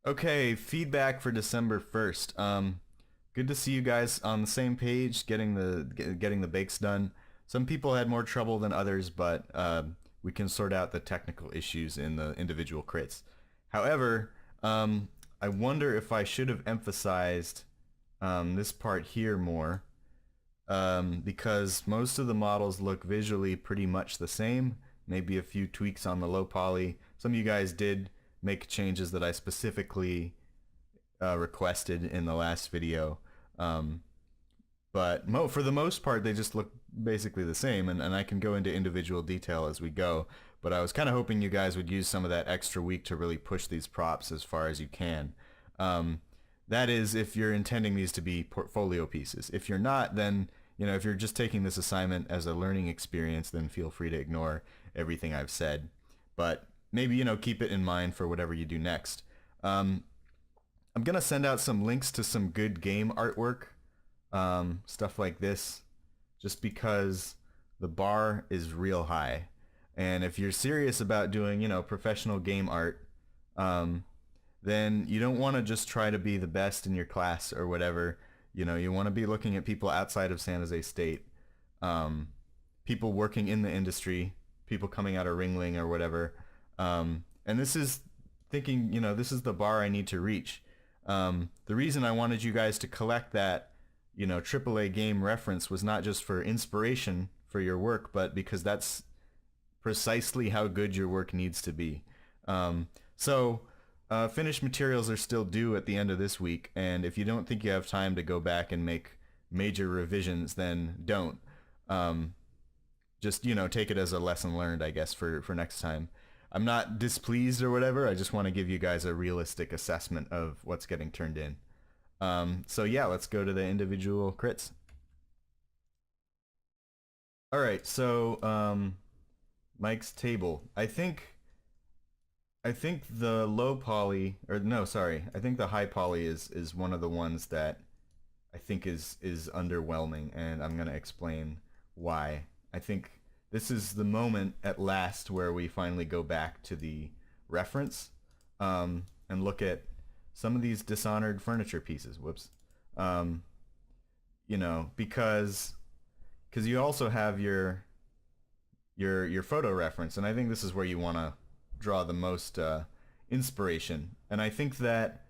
Okay, feedback for December 1st. Good to see you guys on the same page, getting the bakes done. Some people had more trouble than others, but we can sort out the technical issues in the individual crits. However, I wonder if I should have emphasized this part here more, because most of the models look visually pretty much the same. Maybe a few tweaks on the low poly. Some of you guys did make changes that I specifically requested in the last video. Um, but for the most part, they just look basically the same, and I can go into individual detail as we go. But I was kind of hoping you guys would use some of that extra week to really push these props as far as you can. That is, if you're intending these to be portfolio pieces. If you're not, then, if you're just taking this assignment as a learning experience, then feel free to ignore everything I've said. But maybe, keep it in mind for whatever you do next. I'm going to send out some links to some good game artwork, stuff like this, just because the bar is real high. And if you're serious about doing, professional game art, then you don't want to just try to be the best in your class or whatever. You want to be looking at people outside of San Jose State, people working in the industry, people coming out of Ringling or whatever. And this is thinking, this is the bar I need to reach. The reason I wanted you guys to collect that, AAA game reference was not just for inspiration for your work, but because that's precisely how good your work needs to be. So finished materials are still due at the end of this week, and if you don't think you have time to go back and make major revisions, then don't. Just, take it as a lesson learned, I guess, for next time. I'm not displeased or whatever. I just want to give you guys a realistic assessment of what's getting turned in. So yeah, let's go to the individual crits. All right, so Mike's table. I think the low poly, or no, sorry, I think the high poly is one of the ones that I think is underwhelming, and I'm gonna explain why. I think this is the moment at last where we finally go back to the reference, and look at some of these dishonored furniture pieces. Whoops. Because you also have your photo reference, and I think this is where you want to draw the most inspiration. And I think that,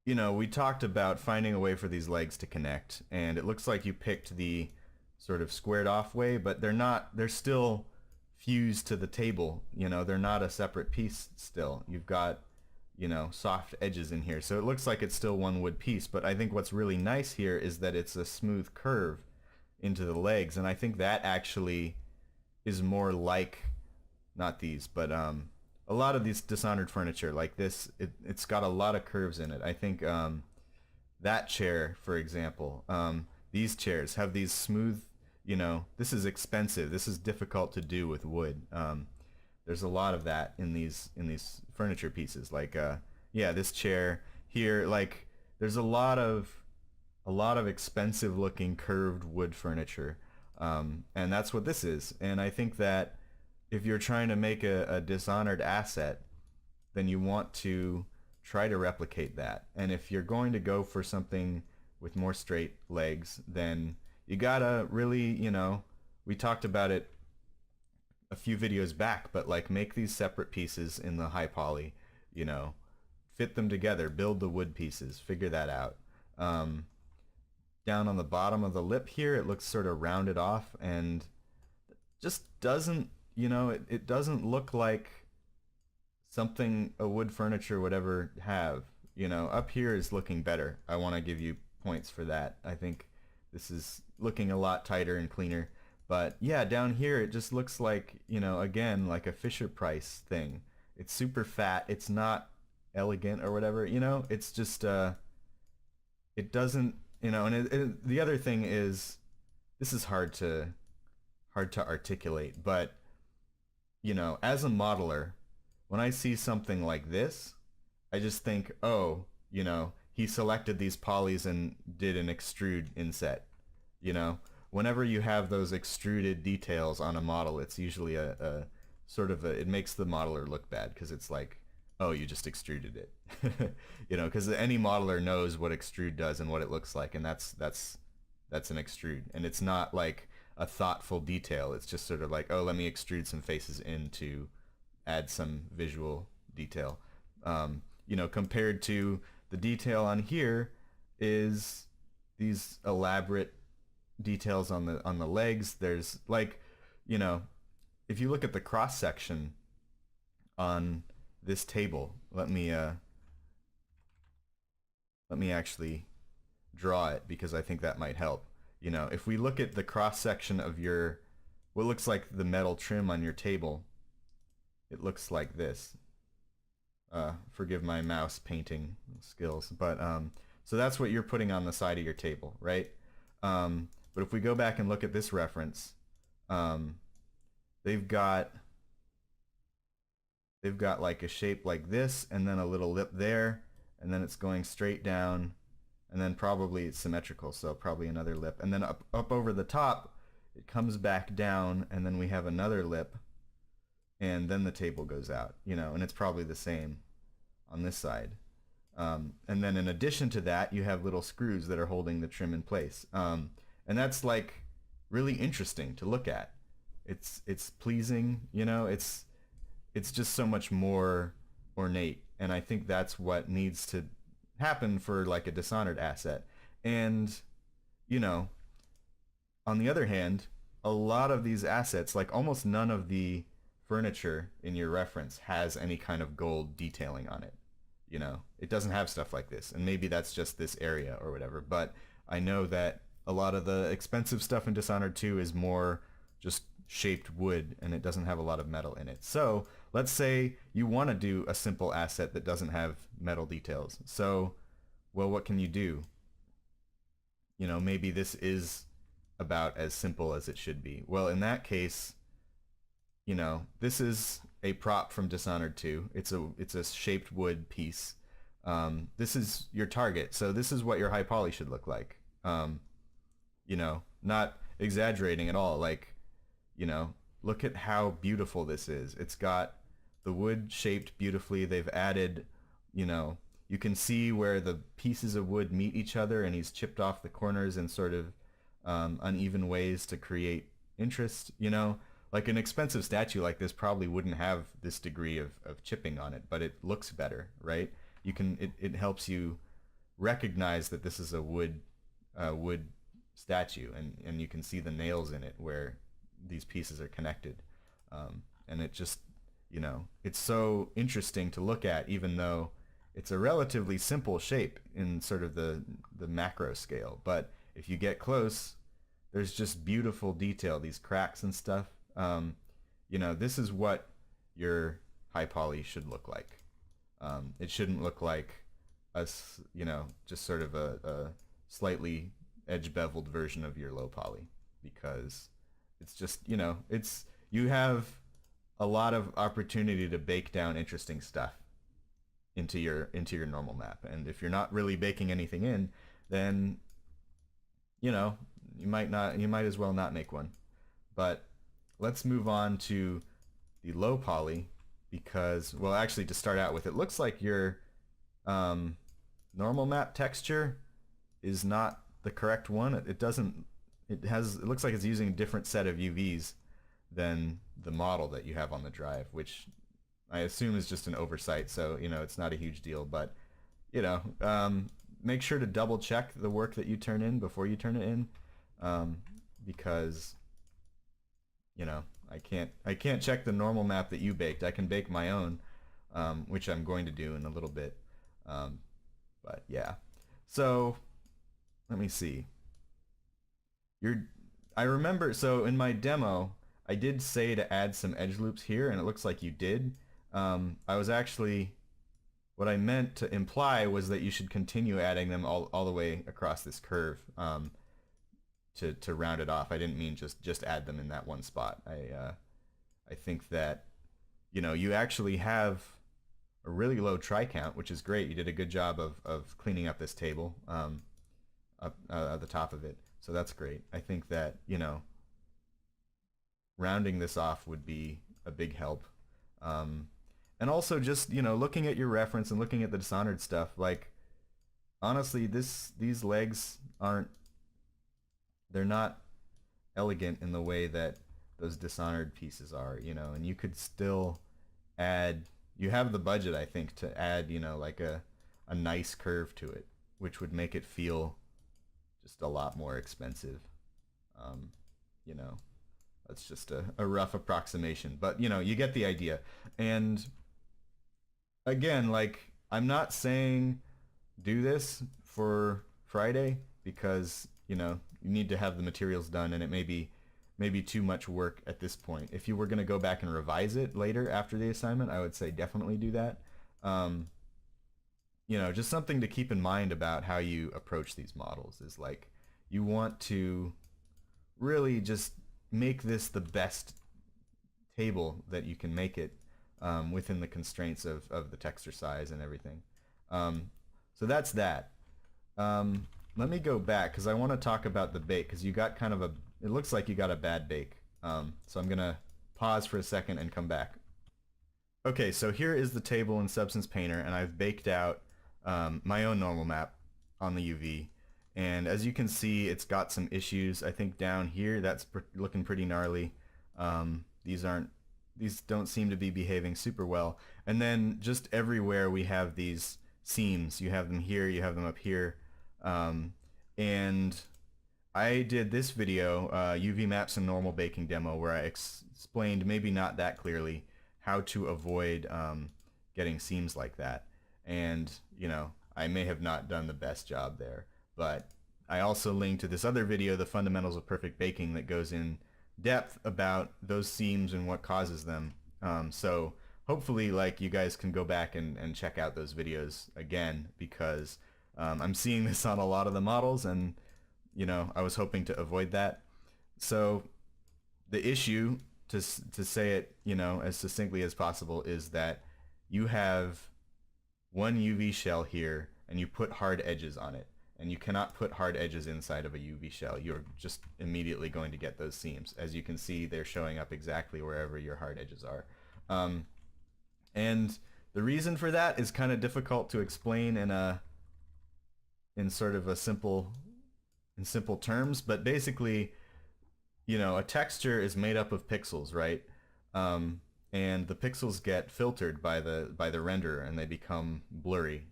we talked about finding a way for these legs to connect, and it looks like you picked the sort of squared off way, but they're still fused to the table. They're not a separate piece still. You've got, soft edges in here. So it looks like it's still one wood piece, but I think what's really nice here is that it's a smooth curve into the legs, and I think that actually is more like, not these, but a lot of these dishonored furniture like this, it's got a lot of curves in it. I think that chair, for example, these chairs have these smooth, this is expensive. This is difficult to do with wood. There's a lot of that in these furniture pieces. Like, yeah, this chair here, like, there's a lot of expensive looking curved wood furniture. And that's what this is. And I think that if you're trying to make a dishonored asset, then you want to try to replicate that. And if you're going to go for something with more straight legs, then you gotta really, we talked about it a few videos back, but like make these separate pieces in the high poly, fit them together, build the wood pieces, figure that out. Down on the bottom of the lip here, it looks sort of rounded off and just doesn't, it doesn't look like something a wood furniture would ever have. Up here is looking better. I want to give you points for that. I think this is looking a lot tighter and cleaner. But yeah, down here it just looks like, again, like a Fisher Price thing. It's super fat. It's not elegant or whatever, it's just, it doesn't, and the other thing is, this is hard to articulate, but, as a modeler, when I see something like this, I just think, oh, he selected these polys and did an extrude inset. Whenever you have those extruded details on a model, it's usually a sort of it makes the modeler look bad because it's like Oh, you just extruded it. You know, because any modeler knows what extrude does and what it looks like, and that's an extrude, and it's not like a thoughtful detail. It's just sort of like, oh, let me extrude some faces in to add some visual detail. You know, compared to the detail on here is these elaborate details on the legs. There's like, you know, if you look at the cross section on this table, let me actually draw it because I think that might help. You know, if we look at the cross section of your what looks like the metal trim on your table, it looks like this. Forgive my mouse painting skills, but so that's what you're putting on the side of your table, right? But if we go back and look at this reference, they've got like a shape like this, and then a little lip there, and then it's going straight down, and then probably it's symmetrical, so probably another lip, and then up over the top, it comes back down, and then we have another lip, and then the table goes out, you know, and it's probably the same on this side. And then in addition to that, you have little screws that are holding the trim in place. And that's like really interesting to look at. It's pleasing, you know, it's just so much more ornate. And I think that's what needs to happen for like a Dishonored asset. And, you know, on the other hand, a lot of these assets, like almost none of the furniture in your reference has any kind of gold detailing on it. You know, it doesn't have stuff like this, and maybe that's just this area or whatever, but I know that a lot of the expensive stuff in Dishonored 2 is more just shaped wood, and it doesn't have a lot of metal in it. So let's say you want to do a simple asset that doesn't have metal details. So, well, what can you do? You know, maybe this is about as simple as it should be. Well, in that case, you know, this is a prop from Dishonored 2. It's a shaped wood piece. This is your target, so this is what your high poly should look like. You know, not exaggerating at all. Like, you know, look at how beautiful this is. It's got the wood shaped beautifully. They've added, you know, you can see where the pieces of wood meet each other, and he's chipped off the corners in sort of uneven ways to create interest, you know. Like an expensive statue like this probably wouldn't have this degree of chipping on it, but it looks better, right? You can it helps you recognize that this is a wood statue, and you can see the nails in it where these pieces are connected, and it just, you know, it's so interesting to look at, even though it's a relatively simple shape in sort of the macro scale. But if you get close, there's just beautiful detail, these cracks and stuff. You know, this is what your high poly should look like. It shouldn't look like you know, just sort of a slightly edge beveled version of your low poly, because it's just, you know, you have a lot of opportunity to bake down interesting stuff into your normal map. And if you're not really baking anything in, then, you know, you might as well not make one. But let's move on to the low poly, because, well, actually, to start out with, it looks like your normal map texture is not the correct one. It looks like it's using a different set of UVs than the model that you have on the drive, which I assume is just an oversight, so, you know, it's not a huge deal. But, you know, make sure to double check the work that you turn in before you turn it in, because, you know, I can't check the normal map that you baked. I can bake my own, which I'm going to do in a little bit. But yeah, so let me see. I remember, so in my demo, I did say to add some edge loops here, and it looks like you did. I was actually, what I meant to imply was that you should continue adding them all the way across this curve, to round it off. I didn't mean just add them in that one spot. I think that, you know, you actually have a really low try count, which is great. You did a good job of cleaning up this table up at the top of it, so that's great. I think that, you know, rounding this off would be a big help. And also just, you know, looking at your reference and looking at the Dishonored stuff, like, honestly, these legs aren't, they're not elegant in the way that those Dishonored pieces are, you know, and you could still add, you have the budget, I think, to add, you know, like a nice curve to it, which would make it feel just a lot more expensive. Um, you know, that's just a rough approximation, but you know, you get the idea. And again, like, I'm not saying do this for Friday because, you know, you need to have the materials done and it may be maybe too much work at this point. If you were going to go back and revise it later after the assignment, I would say definitely do that. Um, you know, just something to keep in mind about how you approach these models is like you want to really just make this the best table that you can make it within the constraints of the texture size and everything. Um, so that's that. Let me go back because I want to talk about the bake because you got kind of a, it looks like you got a bad bake. So I'm going to pause for a second and come back. Okay, so here is the table in Substance Painter, and I've baked out my own normal map on the UV. And as you can see, it's got some issues. I think down here, that's looking pretty gnarly. These don't seem to be behaving super well. And then just everywhere we have these seams. You have them here, you have them up here. And I did this video, UV maps and normal baking demo, where I explained, maybe not that clearly, how to avoid getting seams like that. And, you know, I may have not done the best job there. But I also linked to this other video, The Fundamentals of Perfect Baking, that goes in depth about those seams and what causes them. So hopefully, like, you guys can go back and check out those videos again, because I'm seeing this on a lot of the models, and, you know, I was hoping to avoid that. So the issue, to say it, you know, as succinctly as possible, is that you have one UV shell here, and you put hard edges on it. And you cannot put hard edges inside of a UV shell. You're just immediately going to get those seams. As you can see, they're showing up exactly wherever your hard edges are. And the reason for that is kind of difficult to explain in sort of a simple terms, but basically, you know, a texture is made up of pixels, right? And the pixels get filtered by the renderer, and they become blurry.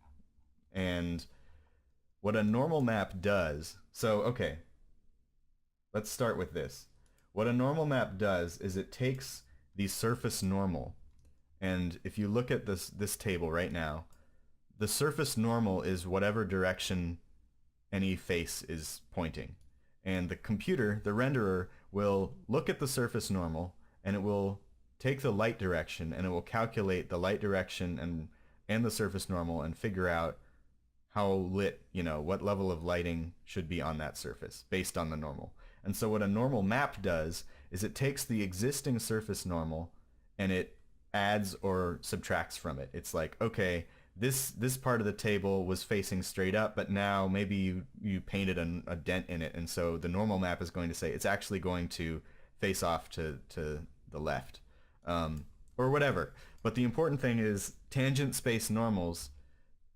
And what a normal map does, so okay, let's start with this. What a normal map does is it takes the surface normal, and if you look at this table right now, the surface normal is whatever direction any face is pointing. And the computer, the renderer, will look at the surface normal, and it will take the light direction, and it will calculate the light direction and the surface normal and figure out how lit, you know, what level of lighting should be on that surface based on the normal. And so what a normal map does is it takes the existing surface normal and it adds or subtracts from it. It's like, okay, this part of the table was facing straight up, but now maybe you painted a dent in it, and so the normal map is going to say it's actually going to face off to the left, or whatever. But the important thing is tangent space normals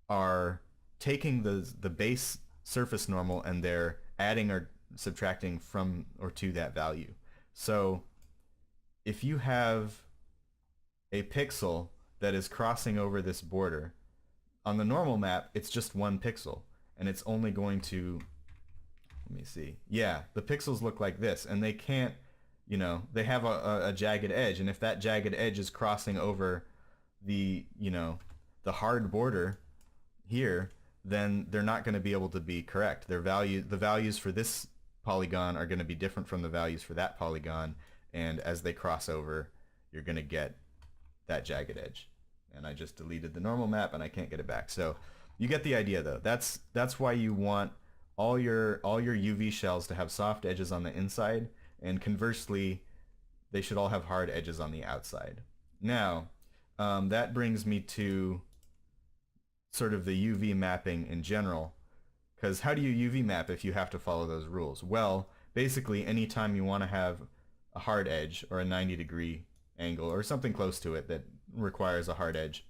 are taking the base surface normal, and they're adding or subtracting from or to that value. So if you have a pixel that is crossing over this border, on the normal map, it's just one pixel, and it's only going to, let me see, yeah, the pixels look like this, and they can't, you know, they have a jagged edge, and if that jagged edge is crossing over the, you know, the hard border here, then they're not going to be able to be correct. The values for this polygon are going to be different from the values for that polygon, and as they cross over, you're going to get that jagged edge. And I just deleted the normal map, and I can't get it back. So you get the idea, though. That's why you want all your UV shells to have soft edges on the inside, and conversely, they should all have hard edges on the outside. Now, that brings me to sort of the UV mapping in general, because how do you UV map if you have to follow those rules? Well, basically, anytime you want to have a hard edge or a 90-degree angle or something close to it that requires a hard edge.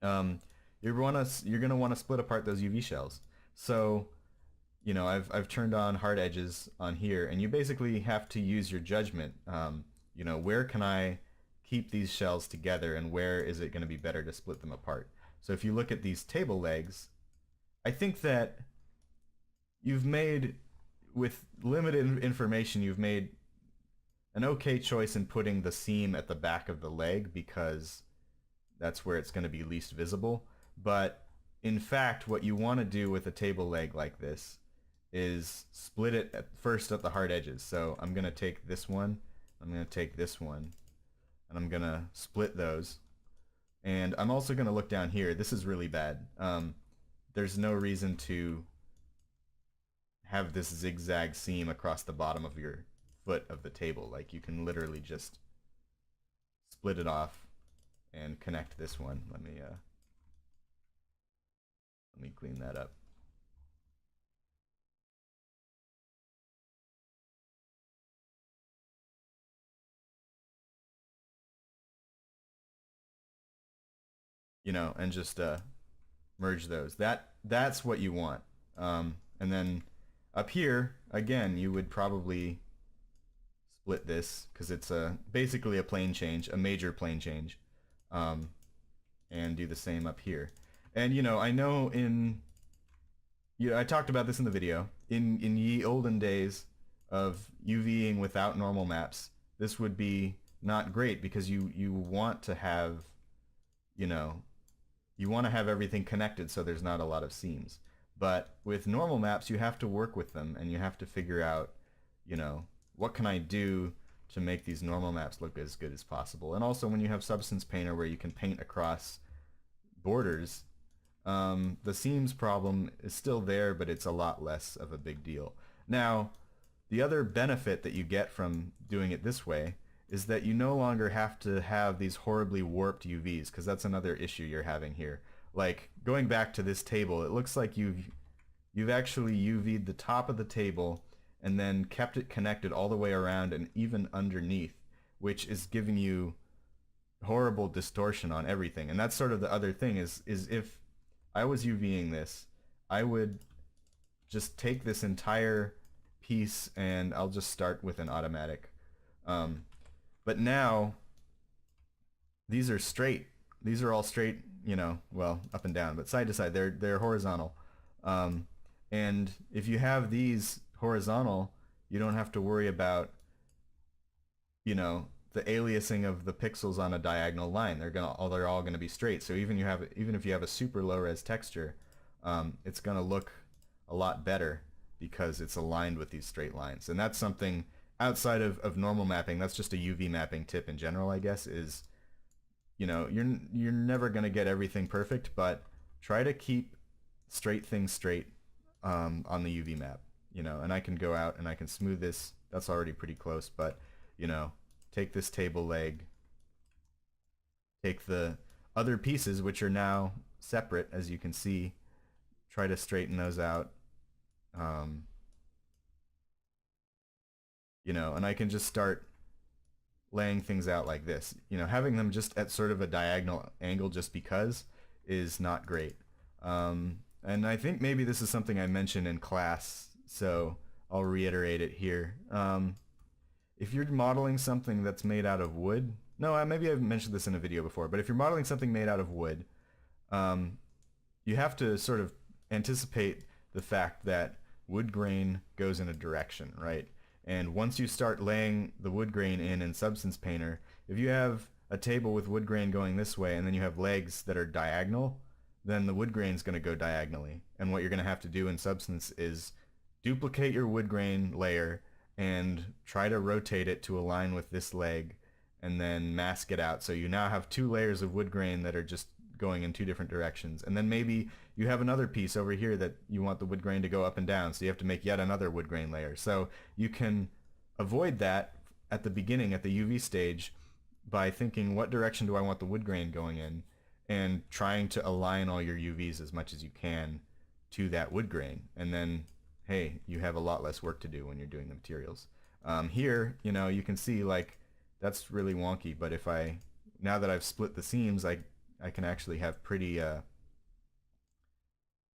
You're gonna want to split apart those UV shells. So, I've turned on hard edges on here, and you basically have to use your judgment. Where can I keep these shells together, and where is it going to be better to split them apart? So if you look at these table legs, I think that you've made, with limited information, you've made an okay choice in putting the seam at the back of the leg because that's where it's going to be least visible. But in fact, what you want to do with a table leg like this is split it first at the hard edges. So I'm going to take this one, I'm going to take this one, and I'm going to split those. And I'm also going to look down here. This is really bad. There's no reason to have this zigzag seam across the bottom of your foot of the table. Like, you can literally just split it off and connect this one. Let me clean that up. And just merge those. That's what you want. And then up here, again, you would probably split this because it's basically a plane change, a major plane change, and do the same up here. And I know I talked about this in the video. In ye olden days of UVing without normal maps, this would be not great because you want to have everything connected so there's not a lot of seams. But with normal maps, you have to work with them and you have to figure out, what can I do to make these normal maps look as good as possible. And also when you have Substance Painter where you can paint across borders, the seams problem is still there, but it's a lot less of a big deal. Now, the other benefit that you get from doing it this way is that you no longer have to have these horribly warped UVs, because that's another issue you're having here. Like, going back to this table, it looks like you've actually UV'd the top of the table and then kept it connected all the way around and even underneath, which is giving you horrible distortion on everything. And that's sort of the other thing is if I was UVing this, I would just take this entire piece and I'll just start with an automatic. But now these are straight. These are all straight, well, up and down, but side to side. They're horizontal. And if you have these horizontal, you don't have to worry about, the aliasing of the pixels on a diagonal line. They're all gonna be straight. So even if you have a super low res texture, it's gonna look a lot better because it's aligned with these straight lines. And that's something outside of normal mapping. That's just a UV mapping tip in general, I guess, is you're never gonna get everything perfect, but try to keep straight things straight on the UV map. And I can go out and I can smooth this. That's already pretty close, but take this table leg, take the other pieces which are now separate, as you can see, try to straighten those out. And I can just start laying things out like this. Having them just at sort of a diagonal angle just because is not great. And I think maybe this is something I mentioned in class, so I'll reiterate it here. If you're modeling something that's made out of wood, maybe I've mentioned this in a video before, but if you're modeling something made out of wood, you have to sort of anticipate the fact that wood grain goes in a direction, right? And once you start laying the wood grain in Substance Painter, if you have a table with wood grain going this way and then you have legs that are diagonal, then the wood grain is going to go diagonally. And what you're going to have to do in Substance is duplicate your wood grain layer and try to rotate it to align with this leg and then mask it out. So you now have two layers of wood grain that are just going in two different directions. And then maybe you have another piece over here that you want the wood grain to go up and down, so you have to make yet another wood grain layer. So you can avoid that at the beginning, at the UV stage, by thinking, what direction do I want the wood grain going in, and trying to align all your UVs as much as you can to that wood grain. And then, hey, you have a lot less work to do when you're doing the materials. Here, you can see, like, that's really wonky, but if I now that I've split the seams, I can actually have pretty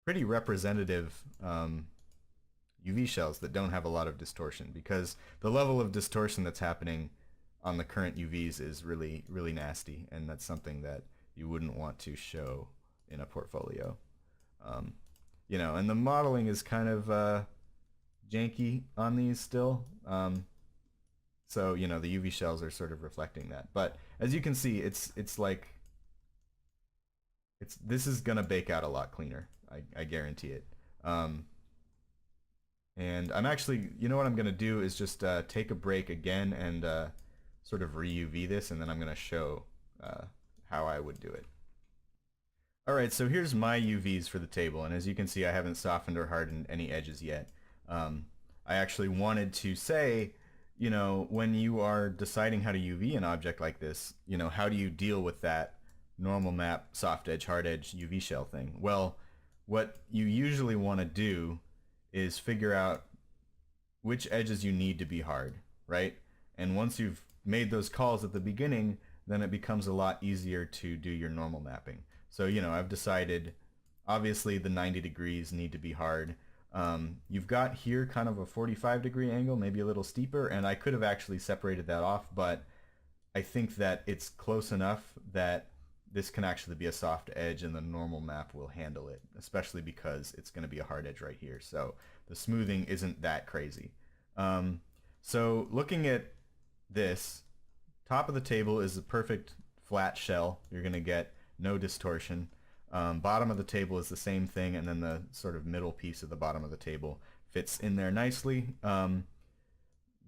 pretty representative UV shells that don't have a lot of distortion, because the level of distortion that's happening on the current UVs is really, really nasty, and that's something that you wouldn't want to show in a portfolio. You know, and the modeling is kind of janky on these still. So, you know, the UV shells are sort of reflecting that. But as you can see, it's like, this is gonna bake out a lot cleaner. I guarantee it. And I'm actually, you know what I'm gonna do is just take a break again and sort of re-UV this, and then I'm gonna show how I would do it. Alright, so here's my UVs for the table, and as you can see, I haven't softened or hardened any edges yet. I actually wanted to say, you know, when you are deciding how to UV an object like this, you know, how do you deal with that normal map, soft edge, hard edge UV shell thing? Well, what you usually want to do is figure out which edges you need to be hard, right? And once you've made those calls at the beginning, then it becomes a lot easier to do your normal mapping. So, you know, I've decided, obviously the 90 degrees need to be hard. You've got here kind of a 45-degree angle, maybe a little steeper, and I could have actually separated that off, but I think that it's close enough that this can actually be a soft edge and the normal map will handle it, especially because it's going to be a hard edge right here. So the smoothing isn't that crazy. So looking at this, top of the table is a perfect flat shell. You're going to get no distortion. Bottom of the table is the same thing, and then the sort of middle piece of the bottom of the table fits in there nicely.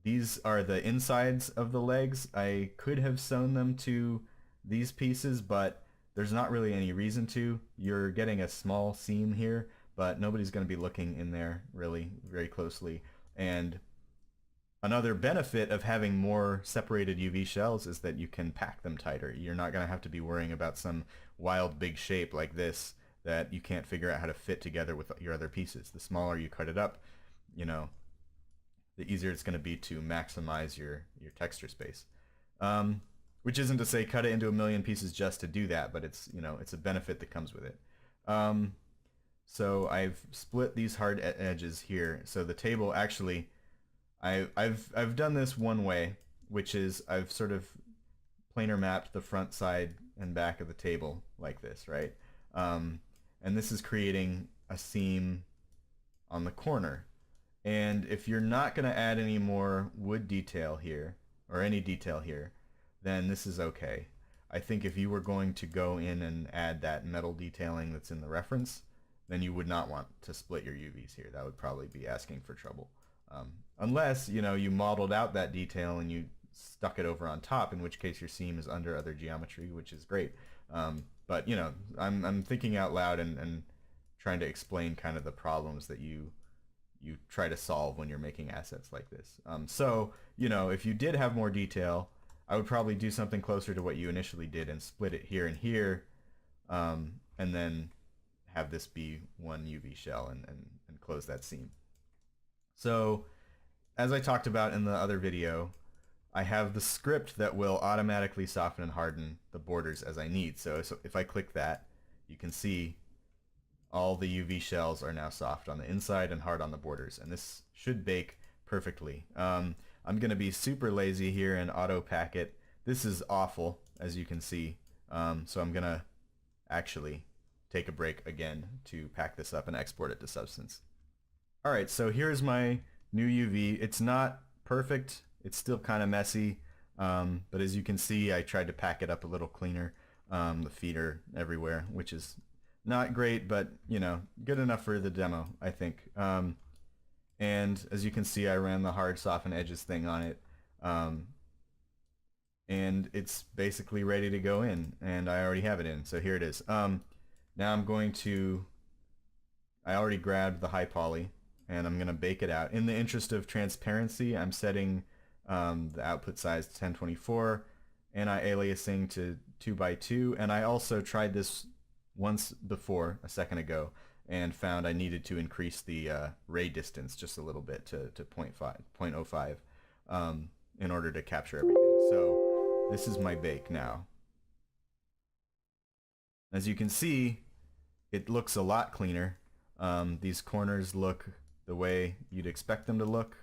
These are the insides of the legs. I could have sewn them to these pieces, but there's not really any reason to. You're getting a small seam here, but nobody's going to be looking in there really very closely. And another benefit of having more separated UV shells is that you can pack them tighter. You're not going to have to be worrying about some wild big shape like this that you can't figure out how to fit together with your other pieces. The smaller you cut it up, you know, the easier it's going to be to maximize your texture space. Which isn't to say cut it into a million pieces just to do that, but it's, you know, it's a benefit that comes with it. So I've split these hard edges here. So the table actually, I've done this one way, which is I've sort of planar mapped the front, side, and back of the table like this, right? And this is creating a seam on the corner. And if you're not going to add any more wood detail here, or any detail here, then this is okay. I think if you were going to go in and add that metal detailing that's in the reference, then you would not want to split your UVs here. That would probably be asking for trouble. Unless, you know, you modeled out that detail and you stuck it over on top, in which case your seam is under other geometry, which is great. But, you know, I'm thinking out loud and trying to explain kind of the problems that you try to solve when you're making assets like this. So, you know, if you did have more detail, I would probably do something closer to what you initially did and split it here and here, and then have this be one UV shell and close that seam. So, as I talked about in the other video, I have the script that will automatically soften and harden the borders as I need. So if I click that, you can see all the UV shells are now soft on the inside and hard on the borders, and this should bake perfectly. I'm going to be super lazy here and auto pack it. This is awful, as you can see, so I'm going to actually take a break again to pack this up and export it to Substance. Alright, so here's my new UV. It's not perfect, it's still kind of messy, but as you can see, I tried to pack it up a little cleaner. The feet are everywhere, which is not great, but, you know, good enough for the demo, I think. And as you can see, I ran the hard soften edges thing on it, and it's basically ready to go in, and I already have it in, so here it is. Now I'm going to, I already grabbed the high poly, and I'm going to bake it out. In the interest of transparency, I'm setting the output size to 1024, anti-aliasing to 2x2, and I also tried this once before, a second ago, and found I needed to increase the ray distance just a little bit to 0.05 in order to capture everything. So this is my bake now. As you can see, it looks a lot cleaner. These corners look the way you'd expect them to look.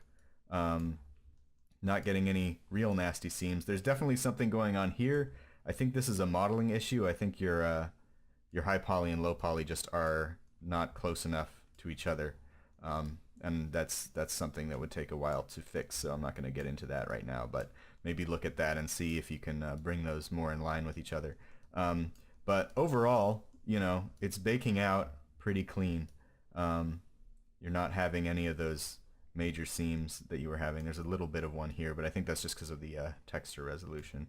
Not getting any real nasty seams. There's definitely something going on here. I think this is a modeling issue. I think your high poly and low poly just are not close enough to each other. And that's something that would take a while to fix, so I'm not going to get into that right now, but maybe look at that and see if you can bring those more in line with each other. But overall, you know, it's baking out pretty clean. You're not having any of those major seams that you were having. There's a little bit of one here, but I think that's just because of the texture resolution.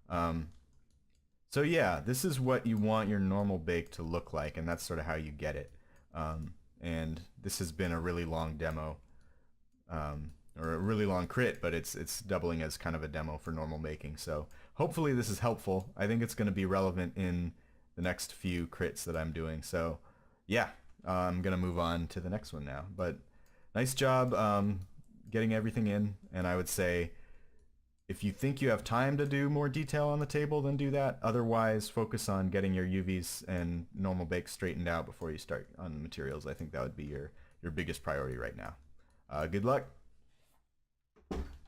So yeah, this is what you want your normal bake to look like, and that's sort of how you get it. And this has been a really long demo, or a really long crit, but it's doubling as kind of a demo for normal baking. So hopefully this is helpful. I think it's going to be relevant in the next few crits that I'm doing. So yeah, I'm going to move on to the next one now. But nice job getting everything in, and I would say if you think you have time to do more detail on the table, then do that. Otherwise, focus on getting your UVs and normal bake straightened out before you start on the materials. I think that would be your biggest priority right now. Good luck.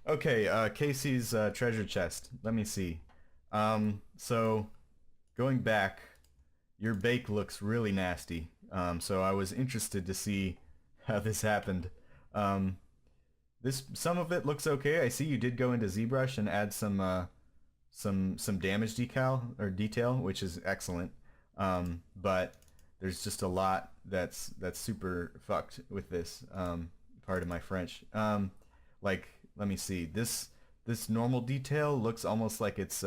Okay, Casey's treasure chest. Let me see. So going back, your bake looks really nasty. So I was interested to see how this happened. Some of it looks okay. I see you did go into ZBrush and add some damage detail, which is excellent. But there's just a lot that's super fucked with this. Pardon my French. Like, let me see. This normal detail looks almost like it's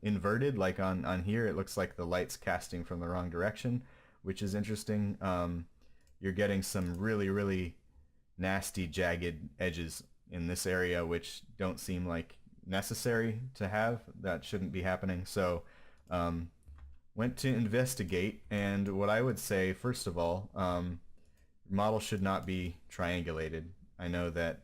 inverted. Like on here, it looks like the light's casting from the wrong direction, which is interesting. You're getting some really nasty jagged edges in this area, which don't seem like necessary to have. That shouldn't be happening. So went to investigate, and what I would say, first of all, model should not be triangulated. I know that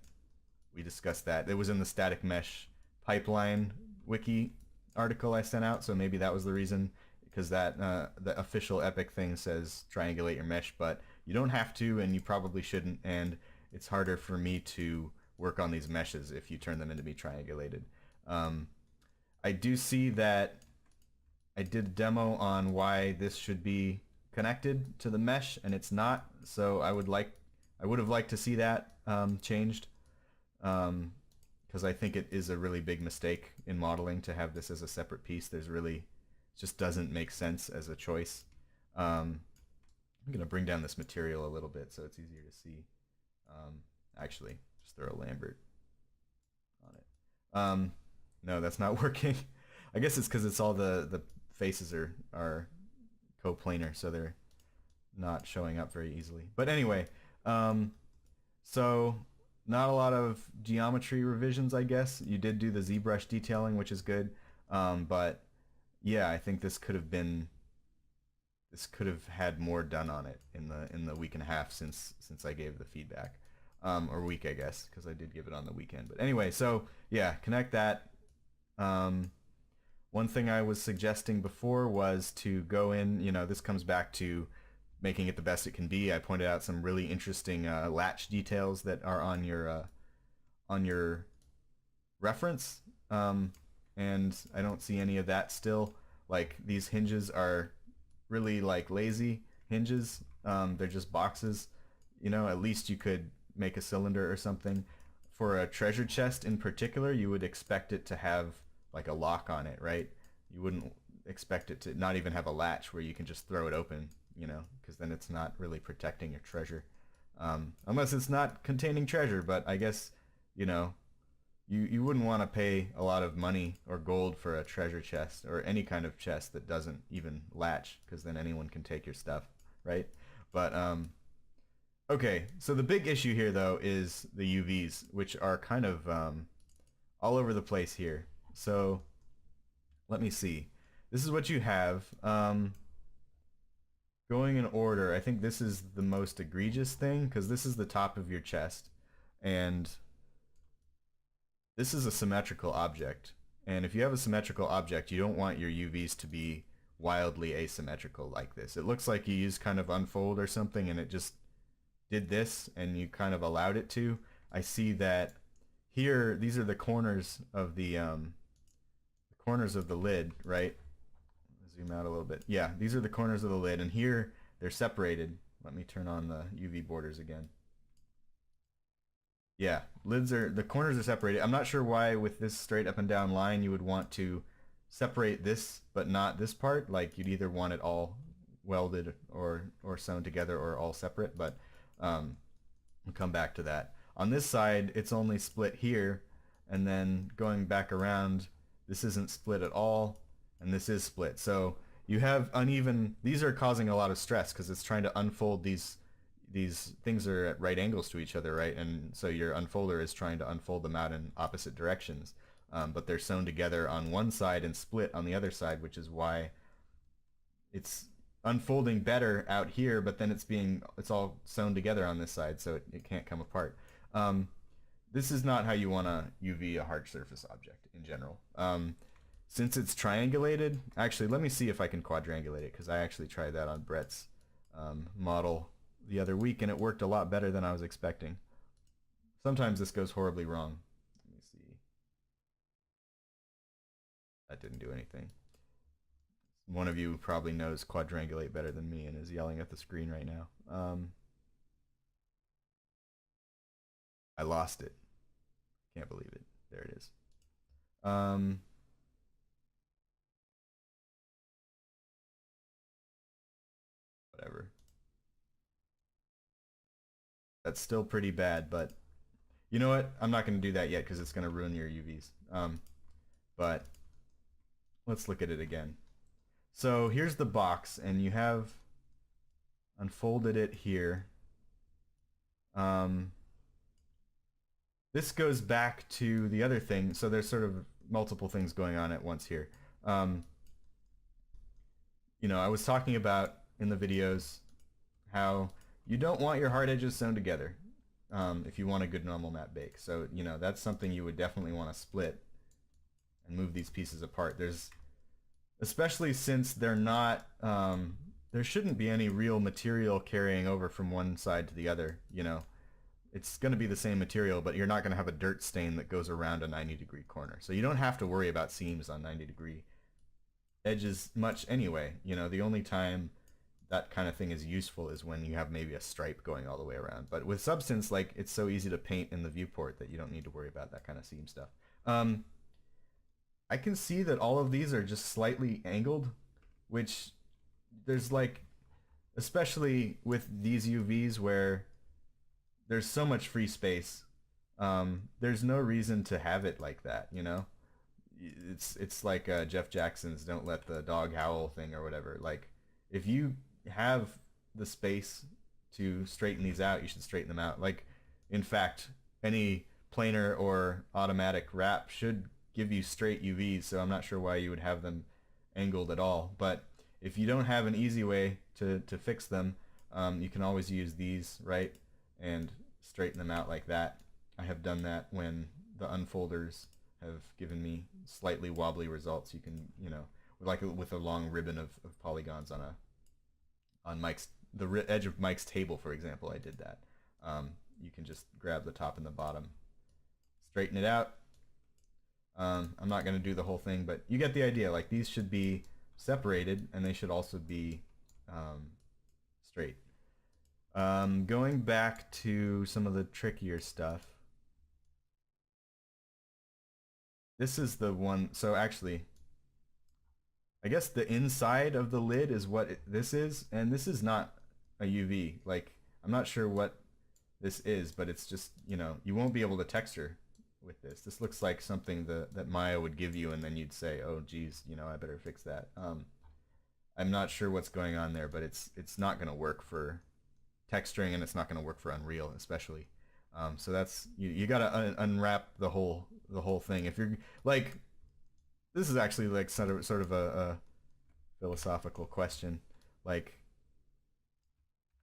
we discussed that. It was in the static mesh pipeline wiki article I sent out, so maybe that was the reason, because that the official Epic thing says triangulate your mesh, but you don't have to, and you probably shouldn't, and it's harder for me to work on these meshes if you turn them into be triangulated. I do see that I did a demo on why this should be connected to the mesh, and it's not, so I would have liked to see that changed, because I think it is a really big mistake in modeling to have this as a separate piece. It just doesn't make sense as a choice. I'm gonna bring down this material a little bit so it's easier to see. Actually, just throw a Lambert on it. No, that's not working. I guess it's because it's all the faces are coplanar, so they're not showing up very easily. But anyway, so not a lot of geometry revisions, I guess. You did do the ZBrush detailing, which is good. But yeah, I think this could have had more done on it in the week and a half since I gave the feedback, or week, I guess, because I did give it on the weekend. But anyway, so yeah, connect that. One thing I was suggesting before was to go in, you know, this comes back to making it the best it can be. I pointed out some really interesting latch details that are on your reference, and I don't see any of that still. Like, these hinges are really like lazy hinges. They're just boxes. You know, at least you could make a cylinder or something. For a treasure chest in particular, you would expect it to have like a lock on it, right? You wouldn't expect it to not even have a latch where you can just throw it open, you know, because then it's not really protecting your treasure, unless it's not containing treasure. But I guess, you know, you wouldn't want to pay a lot of money or gold for a treasure chest or any kind of chest that doesn't even latch, because then anyone can take your stuff, right? But okay, so the big issue here though is the UVs, which are kind of all over the place here. So let me see. This is what you have. Going in order, I think this is the most egregious thing, because this is the top of your chest, and this is a symmetrical object. And if you have a symmetrical object, you don't want your UVs to be wildly asymmetrical like this. It looks like you used kind of unfold or something and it just did this and you kind of allowed it to. I see that here, these are the corners of the lid, right? Zoom out a little bit. Yeah, these are the corners of the lid, and here they're separated. Let me turn on the UV borders again. Yeah, the corners are separated. I'm not sure why with this straight up and down line you would want to separate this but not this part. Like you'd either want it all welded or sewn together or all separate, but we'll come back to that. On this side, it's only split here, and then going back around, this isn't split at all, and this is split. So you have uneven, these are causing a lot of stress because it's trying to unfold these things are at right angles to each other, right? And so your unfolder is trying to unfold them out in opposite directions. But they're sewn together on one side and split on the other side, which is why it's unfolding better out here, but then it's all sewn together on this side, so it can't come apart. This is not how you want to UV a hard surface object in general. Since it's triangulated, actually, let me see if I can quadrangulate it, because I actually tried that on Brett's model the other week, and it worked a lot better than I was expecting. Sometimes this goes horribly wrong. Let me see. That didn't do anything. One of you probably knows quadrangulate better than me and is yelling at the screen right now. I lost it. Can't believe it. There it is. Whatever. That's still pretty bad, but you know what? I'm not going to do that yet because it's going to ruin your UVs. But let's look at it again. So here's the box, and you have unfolded it here. This goes back to the other thing. So there's sort of multiple things going on at once here. You know, I was talking about in the videos how you don't want your hard edges sewn together if you want a good normal matte bake. So, you know, that's something you would definitely want to split and move these pieces apart. Especially since they're not, there shouldn't be any real material carrying over from one side to the other, you know. It's going to be the same material, but you're not going to have a dirt stain that goes around a 90-degree corner. So you don't have to worry about seams on 90-degree edges much anyway. You know, the only time that kind of thing is useful is when you have maybe a stripe going all the way around. But with substance, like, it's so easy to paint in the viewport that you don't need to worry about that kind of seam stuff. I can see that all of these are just slightly angled, which there's like, especially with these UVs where there's so much free space, there's no reason to have it like that, you know? It's like Jeff Jackson's "Don't Let the Dog Howl" thing or whatever. Like, if you have the space to straighten these out, you should straighten them out. Like, in fact, any planar or automatic wrap should give you straight UVs, so I'm not sure why you would have them angled at all. But if you don't have an easy way to fix them, you can always use these, right? And straighten them out like that. I have done that when the unfolders have given me slightly wobbly results. You can, you know, with a long ribbon of polygons on Mike's, the edge of Mike's table, for example, I did that. You can just grab the top and the bottom, straighten it out. I'm not going to do the whole thing, but you get the idea. Like, these should be separated, and they should also be straight. Going back to some of the trickier stuff. This is the one, so actually, I guess the inside of the lid is what this is, and this is not a UV. Like, I'm not sure what this is, but it's just, you know, you won't be able to texture with this. This looks like something that Maya would give you, and then you'd say, oh geez, you know, I better fix that. I'm not sure what's going on there, but it's not going to work for texturing, and it's not going to work for Unreal especially. So that's, you got to unwrap the whole thing. If you're like, this is actually like sort of a philosophical question, like,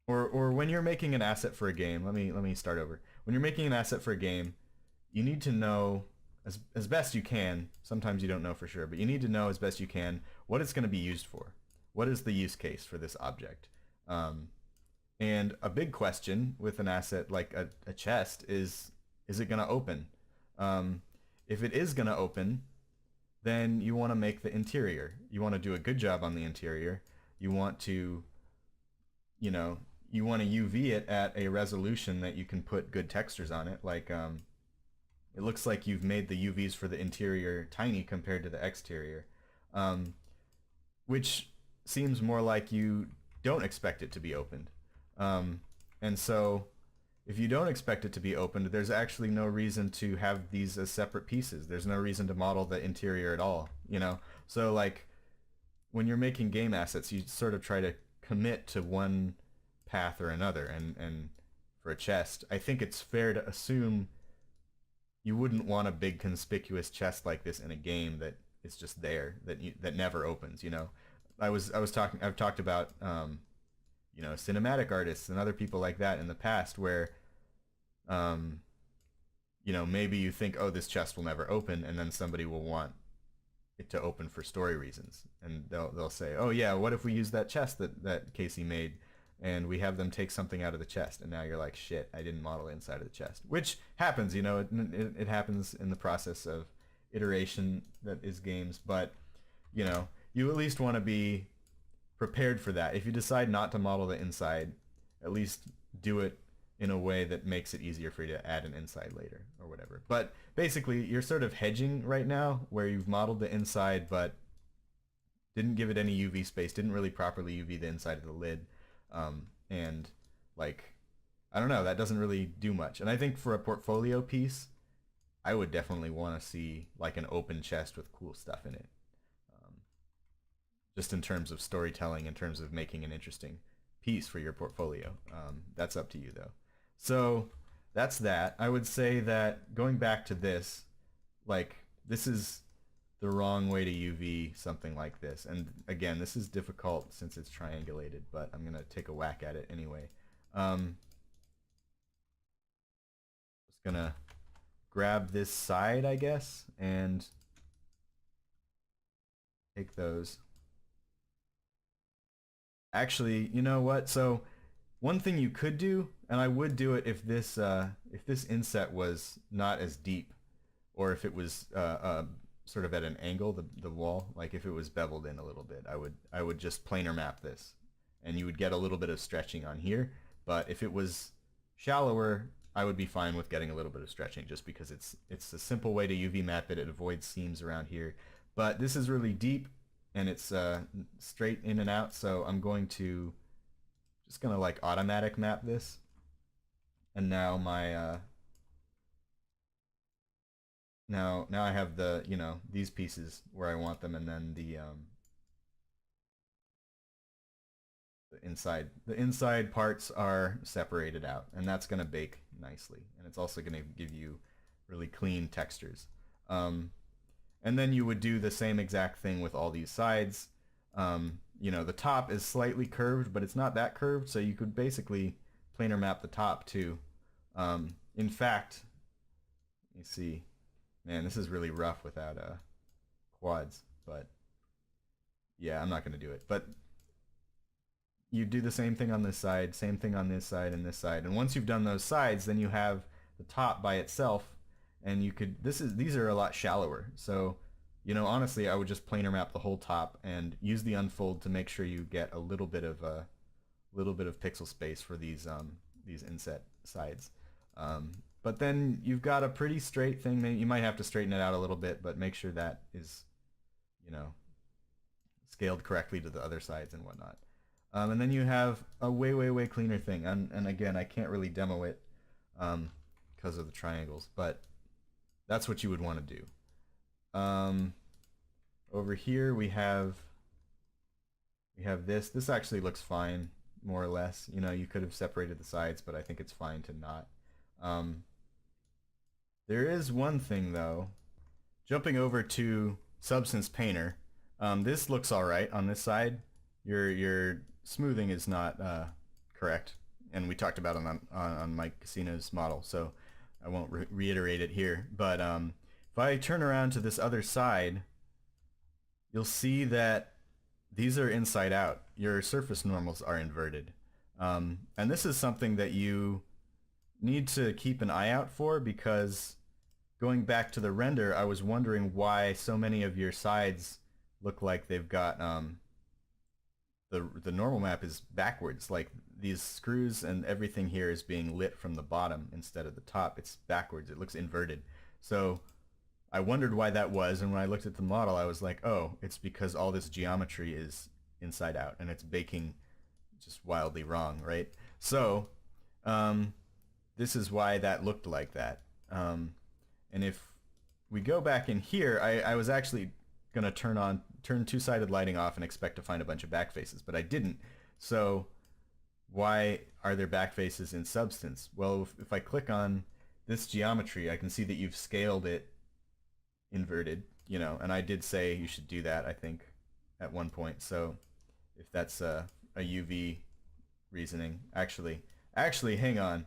or when you're making an asset for a game. Let me start over. When you're making an asset for a game, you need to know as best you can. Sometimes you don't know for sure, but you need to know as best you can what it's going to be used for. What is the use case for this object? And a big question with an asset like a chest is it going to open? If it is going to open, then you want to make the interior. You want to do a good job on the interior. You want to, you know, you want to UV it at a resolution that you can put good textures on it. Like, it looks like you've made the UVs for the interior tiny compared to the exterior, which seems more like you don't expect it to be opened. And so if you don't expect it to be opened, there's actually no reason to have these as separate pieces. There's no reason to model the interior at all, you know? So like when you're making game assets, you sort of try to commit to one path or another. And for a chest, I think it's fair to assume you wouldn't want a big conspicuous chest like this in a game that is just there, that never opens, you know? I've talked about you know, cinematic artists and other people like that in the past where you know, maybe you think, oh, this chest will never open, and then somebody will want it to open for story reasons, and they'll say, oh yeah, what if we use that chest that Casey made and we have them take something out of the chest, and now you're like, shit, I didn't model inside of the chest, which happens, you know, it happens in the process of iteration that is games, but you know, you at least want to be prepared for that. If you decide not to model the inside, at least do it in a way that makes it easier for you to add an inside later or whatever. But basically, you're sort of hedging right now where you've modeled the inside but didn't give it any UV space, didn't really properly UV the inside of the lid. And like, I don't know, that doesn't really do much. And I think for a portfolio piece, I would definitely want to see like an open chest with cool stuff in it. Just in terms of storytelling, in terms of making an interesting piece for your portfolio. That's up to you though. So that's that. I would say that going back to this, like this is the wrong way to UV something like this. And again, this is difficult since it's triangulated, but I'm gonna take a whack at it anyway. Just gonna grab this side, I guess, and take those. Actually, you know what? So one thing you could do, and I would do it if this inset was not as deep, or if it was sort of at an angle, the wall, like if it was beveled in a little bit, I would just planar map this, and you would get a little bit of stretching on here. But if it was shallower, I would be fine with getting a little bit of stretching, just because it's a simple way to UV map it. It avoids seams around here. But this is really deep, and it's straight in and out, so I'm just gonna like automatic map this. And now my now I have the, you know, these pieces where I want them, and then the inside parts are separated out, and that's gonna bake nicely, and it's also gonna give you really clean textures. And then you would do the same exact thing with all these sides. You know, the top is slightly curved, but it's not that curved, so you could basically planar map the top too. In fact, let me see. Man, this is really rough without quads, but yeah, I'm not going to do it. But you do the same thing on this side, same thing on this side and this side. And once you've done those sides, then you have the top by itself. And you could, these are a lot shallower. So, you know, honestly, I would just planar map the whole top and use the unfold to make sure you get a little bit of pixel space for these inset sides. But then you've got a pretty straight thing. You might have to straighten it out a little bit, but make sure that is, you know, scaled correctly to the other sides and whatnot. And then you have a way cleaner thing. And again, I can't really demo it because of the triangles, but that's what you would want to do. Over here we have this. This actually looks fine, more or less. You know, you could have separated the sides, but I think it's fine to not. There is one thing though. Jumping over to Substance Painter, this looks all right on this side. Your smoothing is not correct, and we talked about it on Mike Cascino's model, so I won't reiterate it here. But if I turn around to this other side, you'll see that these are inside out. Your surface normals are inverted. And this is something that you need to keep an eye out for, because going back to the render, I was wondering why so many of your sides look like they've got the normal map is backwards. Like these screws and everything here is being lit from the bottom instead of the top. It's backwards. It looks inverted. So I wondered why that was, and when I looked at the model, I was like, oh, it's because all this geometry is inside out and it's baking just wildly wrong, right? So this is why that looked like that. And if we go back in here, I was actually gonna turn two-sided lighting off and expect to find a bunch of back faces, but I didn't. So why are there back faces in Substance? Well, if I click on this geometry, I can see that you've scaled it inverted, you know, and I did say you should do that, I think, at one point. So if that's a UV reasoning, actually, hang on.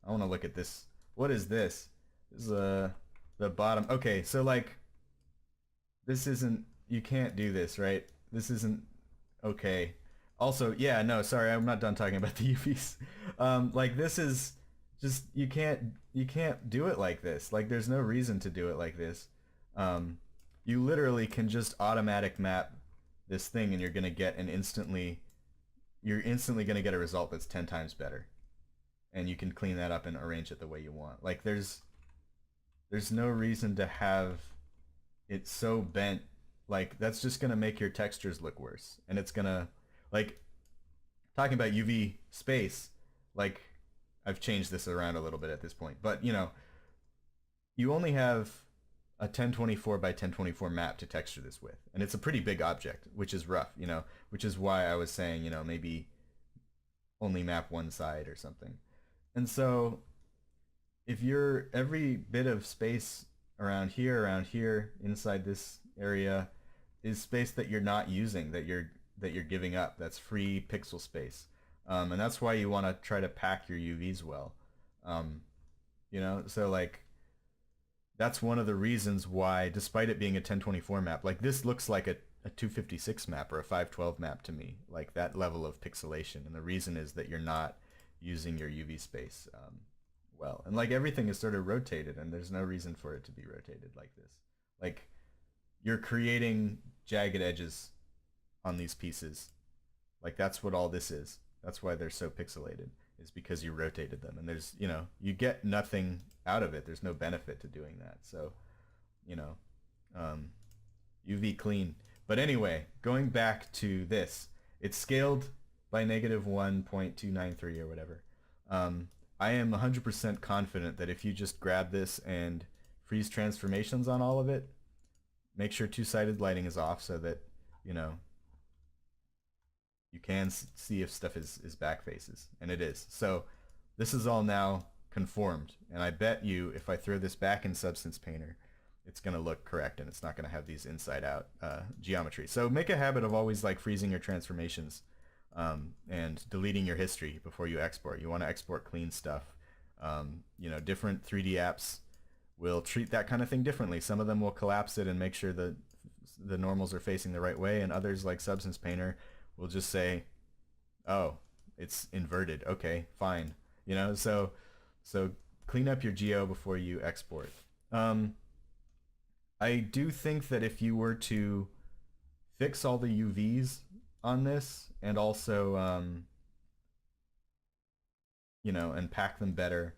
I want to look at this. What is this? This is the bottom. Okay, so like, this isn't, you can't do this, right? This isn't okay. Also, yeah, no, sorry, I'm not done talking about the UVs. Like, this is just, you can't do it like this. Like, there's no reason to do it like this. You literally can just automatic map this thing, and you're gonna get you're instantly gonna get a result that's 10 times better. And you can clean that up and arrange it the way you want. Like, there's no reason to have it so bent. Like, that's just gonna make your textures look worse, and it's gonna, like, talking about UV space, like, I've changed this around a little bit at this point, but you know, you only have a 1024 by 1024 map to texture this with, and it's a pretty big object, which is rough, you know, which is why I was saying, you know, maybe only map one side or something. And so if you're, every bit of space around here, inside this area, is space that you're not using, that you're giving up. That's free pixel space, and that's why you want to try to pack your UVs well. You know, so like, that's one of the reasons why, despite it being a 1024 map, like, this looks like a 256 map or a 512 map to me, like that level of pixelation. And the reason is that you're not using your UV space well, and like, everything is sort of rotated, and there's no reason for it to be rotated like this. Like, you're creating jagged edges on these pieces. Like, that's what all this is. That's why they're so pixelated, is because you rotated them, and there's, you know, you get nothing out of it. There's no benefit to doing that. So, you know, UV clean. But anyway, going back to this, it's scaled by -1.293 or whatever. I am 100% confident that if you just grab this and freeze transformations on all of it, make sure two-sided lighting is off so that, you know, you can see if stuff is back faces, and it is. So this is all now conformed, and I bet you if I throw this back in Substance Painter, it's going to look correct, and it's not going to have these inside out geometry. So make a habit of always like freezing your transformations and deleting your history before you export. You want to export clean stuff. You know, different 3D apps will treat that kind of thing differently. Some of them will collapse it and make sure that the normals are facing the right way, and others, like Substance Painter, will just say, oh, it's inverted. Okay, fine. You know, so clean up your geo before you export. I do think that if you were to fix all the UVs on this, and also you know, and pack them better,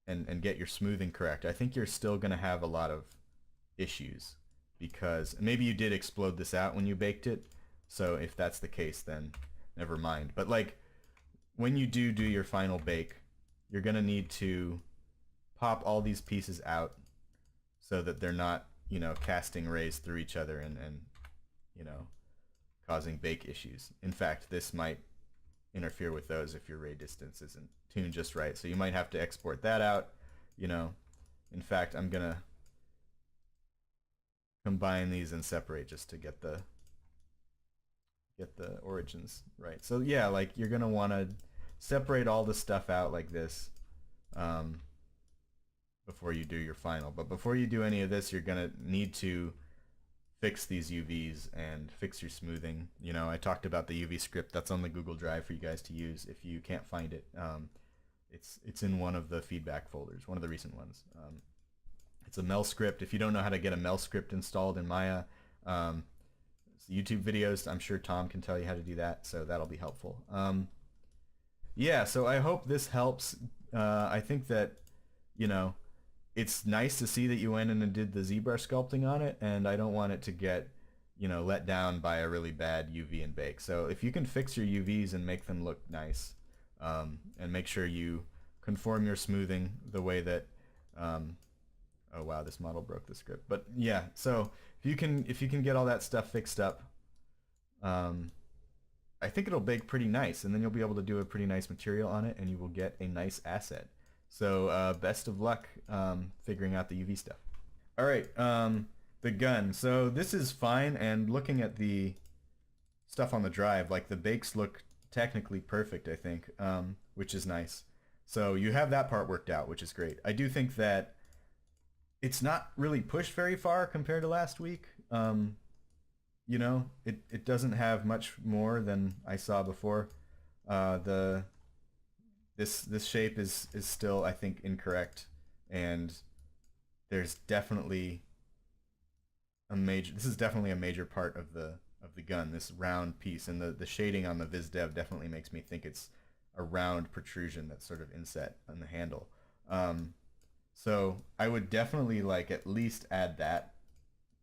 and get your smoothing correct, I think you're still going to have a lot of issues, because maybe you did explode this out when you baked it. So if that's the case, then never mind. But like, when you do your final bake, you're going to need to pop all these pieces out so that they're not, you know, casting rays through each other and you know, causing bake issues. In fact, this might interfere with those if your ray distance isn't tuned just right. So you might have to export that out, you know. In fact, I'm going to combine these and separate just to get the origins right. So yeah, like, you're going to want to separate all the stuff out like this before you do your final. But before you do any of this, you're going to need to fix these UVs and fix your smoothing. You know, I talked about the UV script that's on the Google Drive for you guys to use if you can't find it. It's in one of the feedback folders, one of the recent ones. It's a Mel script. If you don't know how to get a Mel script installed in Maya, YouTube videos, I'm sure Tom can tell you how to do that, so that'll be helpful. Yeah, so I hope this helps. I think that, you know, it's nice to see that you went in and did the ZBrush sculpting on it, and I don't want it to get, you know, let down by a really bad UV and bake. So if you can fix your UVs and make them look nice, and make sure you conform your smoothing the way that, oh wow, this model broke the script. But yeah, so if you can get all that stuff fixed up, I think it'll bake pretty nice, and then you'll be able to do a pretty nice material on it, and you will get a nice asset. So best of luck figuring out the UV stuff. All right, the gun. So this is fine, and looking at the stuff on the drive, like the bakes look technically perfect, I think, which is nice. So you have that part worked out, which is great. I do think that it's not really pushed very far compared to last week. You know, it doesn't have much more than I saw before. This shape is still, I think, incorrect, and there's definitely this is definitely a major part of the gun, this round piece, and the shading on the VizDev definitely makes me think it's a round protrusion that's sort of inset on the handle. So I would definitely like at least add that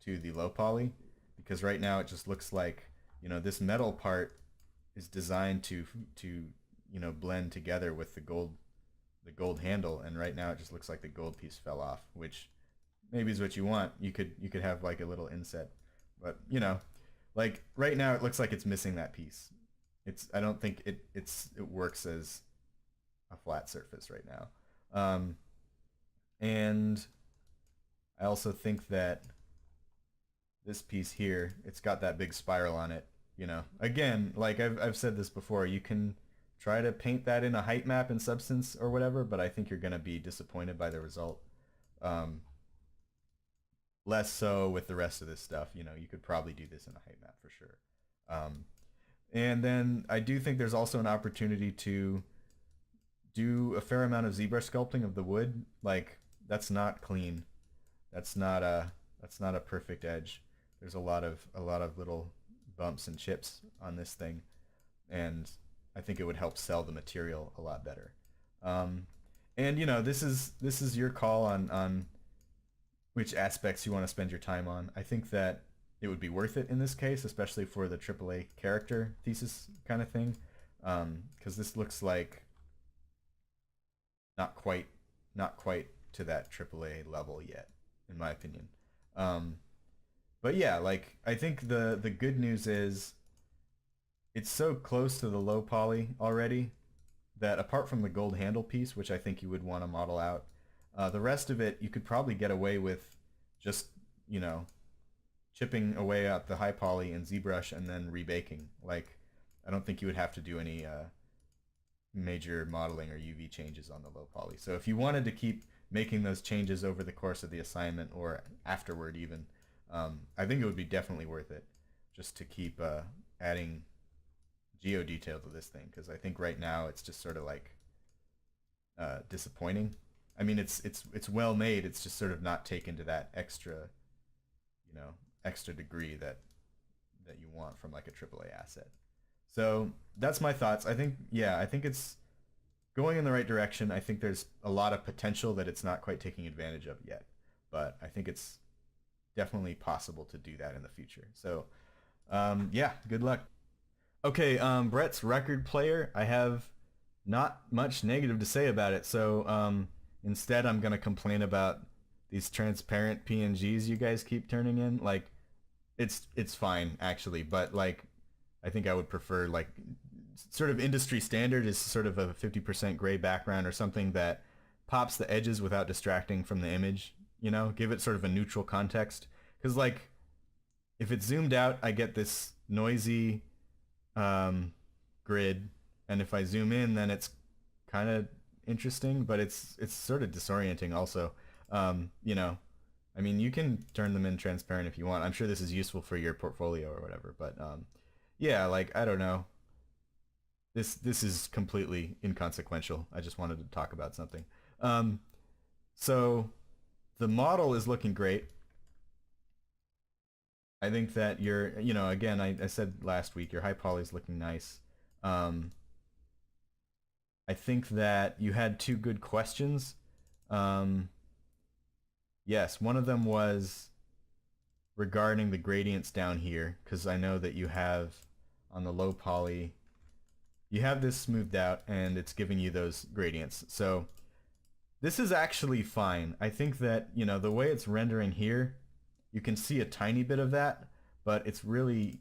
to the low poly, because right now it just looks like, you know, this metal part is designed to you know, blend together with the gold handle, and right now it just looks like the gold piece fell off, which maybe is what you want. You could have like a little inset, but you know, like right now it looks like it's missing that piece. I don't think it works as a flat surface right now. And I also think that this piece here, it's got that big spiral on it, you know. Again, like I've said this before, you can try to paint that in a height map in Substance or whatever, but I think you're going to be disappointed by the result. Less so with the rest of this stuff. You know, you could probably do this in a height map for sure. And then I do think there's also an opportunity to do a fair amount of ZBrush sculpting of the wood. Like, that's not clean. That's not a perfect edge. There's a lot of little bumps and chips on this thing, and I think it would help sell the material a lot better. And you know, this is your call on which aspects you want to spend your time on. I think that it would be worth it in this case, especially for the AAA character thesis kind of thing, because this looks like not quite to that AAA level yet, in my opinion. But yeah, like I think the good news is it's so close to the low poly already that apart from the gold handle piece, which I think you would want to model out, the rest of it you could probably get away with just, you know, chipping away at the high poly and ZBrush and then rebaking. Like, I don't think you would have to do any major modeling or UV changes on the low poly. So if you wanted to keep making those changes over the course of the assignment or afterward even, I think it would be definitely worth it just to keep adding geo detail to this thing, because I think right now it's just sort of like disappointing. I mean, it's well made. It's just sort of not taken to that extra, you know, extra degree that you want from like a AAA asset. So that's my thoughts. I think, yeah, I think it's going in the right direction. I think there's a lot of potential that it's not quite taking advantage of yet, but I think it's definitely possible to do that in the future. So yeah, good luck. Okay, Brett's record player, I have not much negative to say about it, so instead I'm going to complain about these transparent PNGs you guys keep turning in. Like, it's fine, actually, but like, I think I would prefer, like, sort of industry standard is sort of a 50% gray background or something that pops the edges without distracting from the image, you know? Give it sort of a neutral context. Because, like, if it's zoomed out, I get this noisy grid, and if I zoom in, then it's kind of interesting, but it's sort of disorienting also. You know, I mean, you can turn them in transparent if you want. I'm sure this is useful for your portfolio or whatever, but yeah, like, I don't know. This is completely inconsequential. I just wanted to talk about something. Um, so the model is looking great. I think that your, again, I said last week, your high poly is looking nice. Um, I think that you had two good questions. Um, yes, one of them was regarding the gradients down here, because I know that you have on the low poly, you have this smoothed out and it's giving you those gradients. So this is actually fine. I think that, the way it's rendering here, you can see a tiny bit of that, but it's really,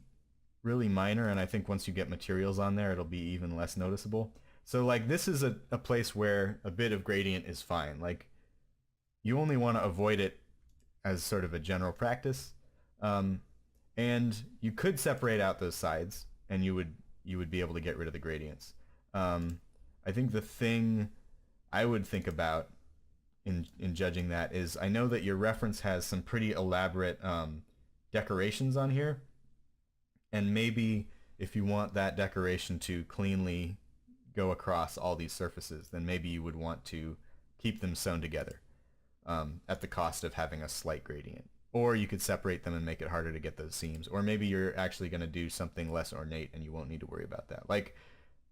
really minor, and I think once you get materials on there, it'll be even less noticeable. So like this is a place where a bit of gradient is fine. Like you only want to avoid it as sort of a general practice. And you could separate out those sides and you would be able to get rid of the gradients. I think the thing I would think about in judging that is I know that your reference has some pretty elaborate decorations on here, and maybe if you want that decoration to cleanly go across all these surfaces, then maybe you would want to keep them sewn together at the cost of having a slight gradient. Or you could separate them and make it harder to get those seams. Or maybe you're actually going to do something less ornate and you won't need to worry about that. Like,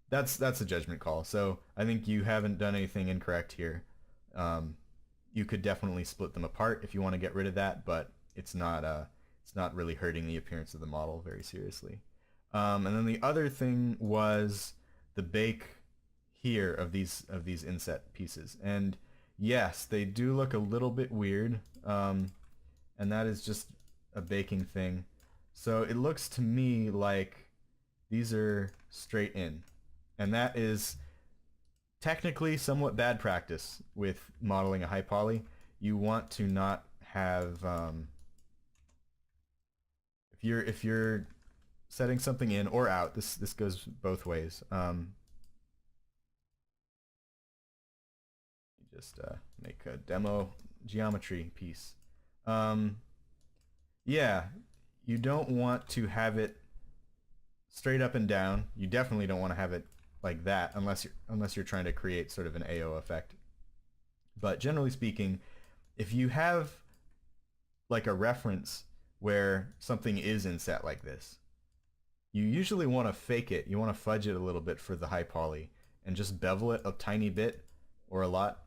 that's a judgment call. So I think you haven't done anything incorrect here. You could definitely split them apart if you want to get rid of that, but it's not really hurting the appearance of the model very seriously. And then the other thing was the bake here of these inset pieces. And yes, they do look a little bit weird. And that is just a baking thing. So it looks to me like these are straight in. And that is technically somewhat bad practice with modeling a high poly. You want to not have if you're setting something in or out, this goes both ways. Just make a demo geometry piece. Yeah, you don't want to have it straight up and down. You definitely don't want to have it like that unless you're trying to create sort of an AO effect. But generally speaking, if you have like a reference where something is inset like this, you usually want to fake it. You want to fudge it a little bit for the high poly and just bevel it a tiny bit or a lot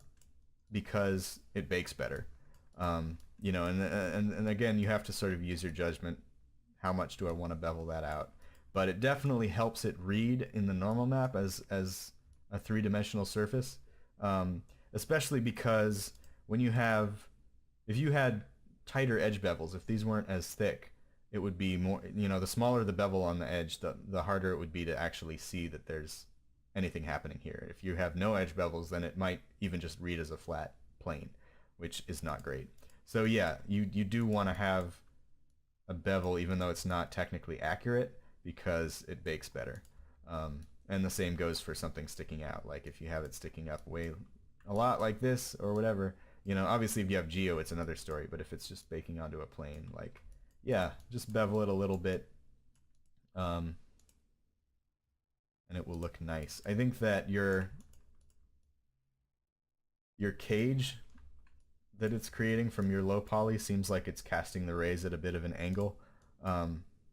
because it bakes better. And again, you have to sort of use your judgment. How much do I want to bevel that out? But it definitely helps it read in the normal map as a three-dimensional surface, especially because when if you had tighter edge bevels, if these weren't as thick, it would be more, the smaller the bevel on the edge, the harder it would be to actually see that there's anything happening here. If you have no edge bevels, then it might even just read as a flat plane, which is not great. So yeah, you do want to have a bevel even though it's not technically accurate because it bakes better. And the same goes for something sticking out. Like if you have it sticking up way a lot like this or whatever, obviously if you have geo, it's another story, but if it's just baking onto a plane, like, yeah, just bevel it a little bit, and it will look nice. I think that your cage that it's creating from your low poly seems like it's casting the rays at a bit of an angle.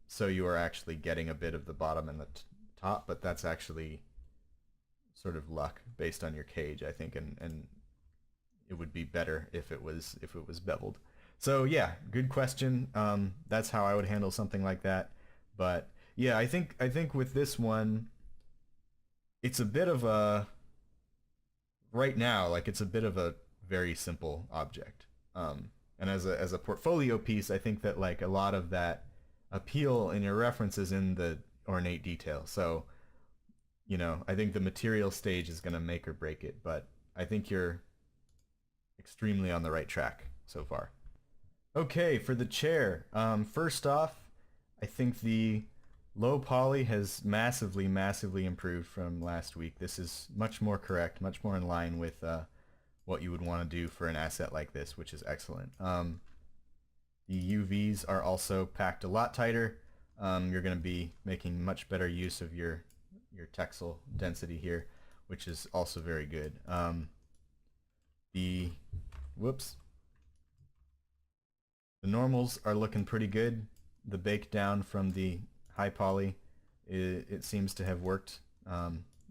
So you are actually getting a bit of the bottom and the top, but that's actually sort of luck based on your cage, I think, and it would be better if it was beveled. So yeah, good question. That's how I would handle something like that. But yeah, I think with this one, it's a bit of a right now, like it's a bit of a very simple object. And as a portfolio piece, I think that like a lot of that appeal in your reference is in the ornate detail. So, I think the material stage is going to make or break it, but I think you're extremely on the right track so far. Okay, for the chair, first off, I think the low poly has massively, massively improved from last week. This is much more correct, much more in line with what you would want to do for an asset like this, which is excellent. The UVs are also packed a lot tighter. You're going to be making much better use of your texel density here, which is also very good. The normals are looking pretty good. The bake down from the high poly, it seems to have worked,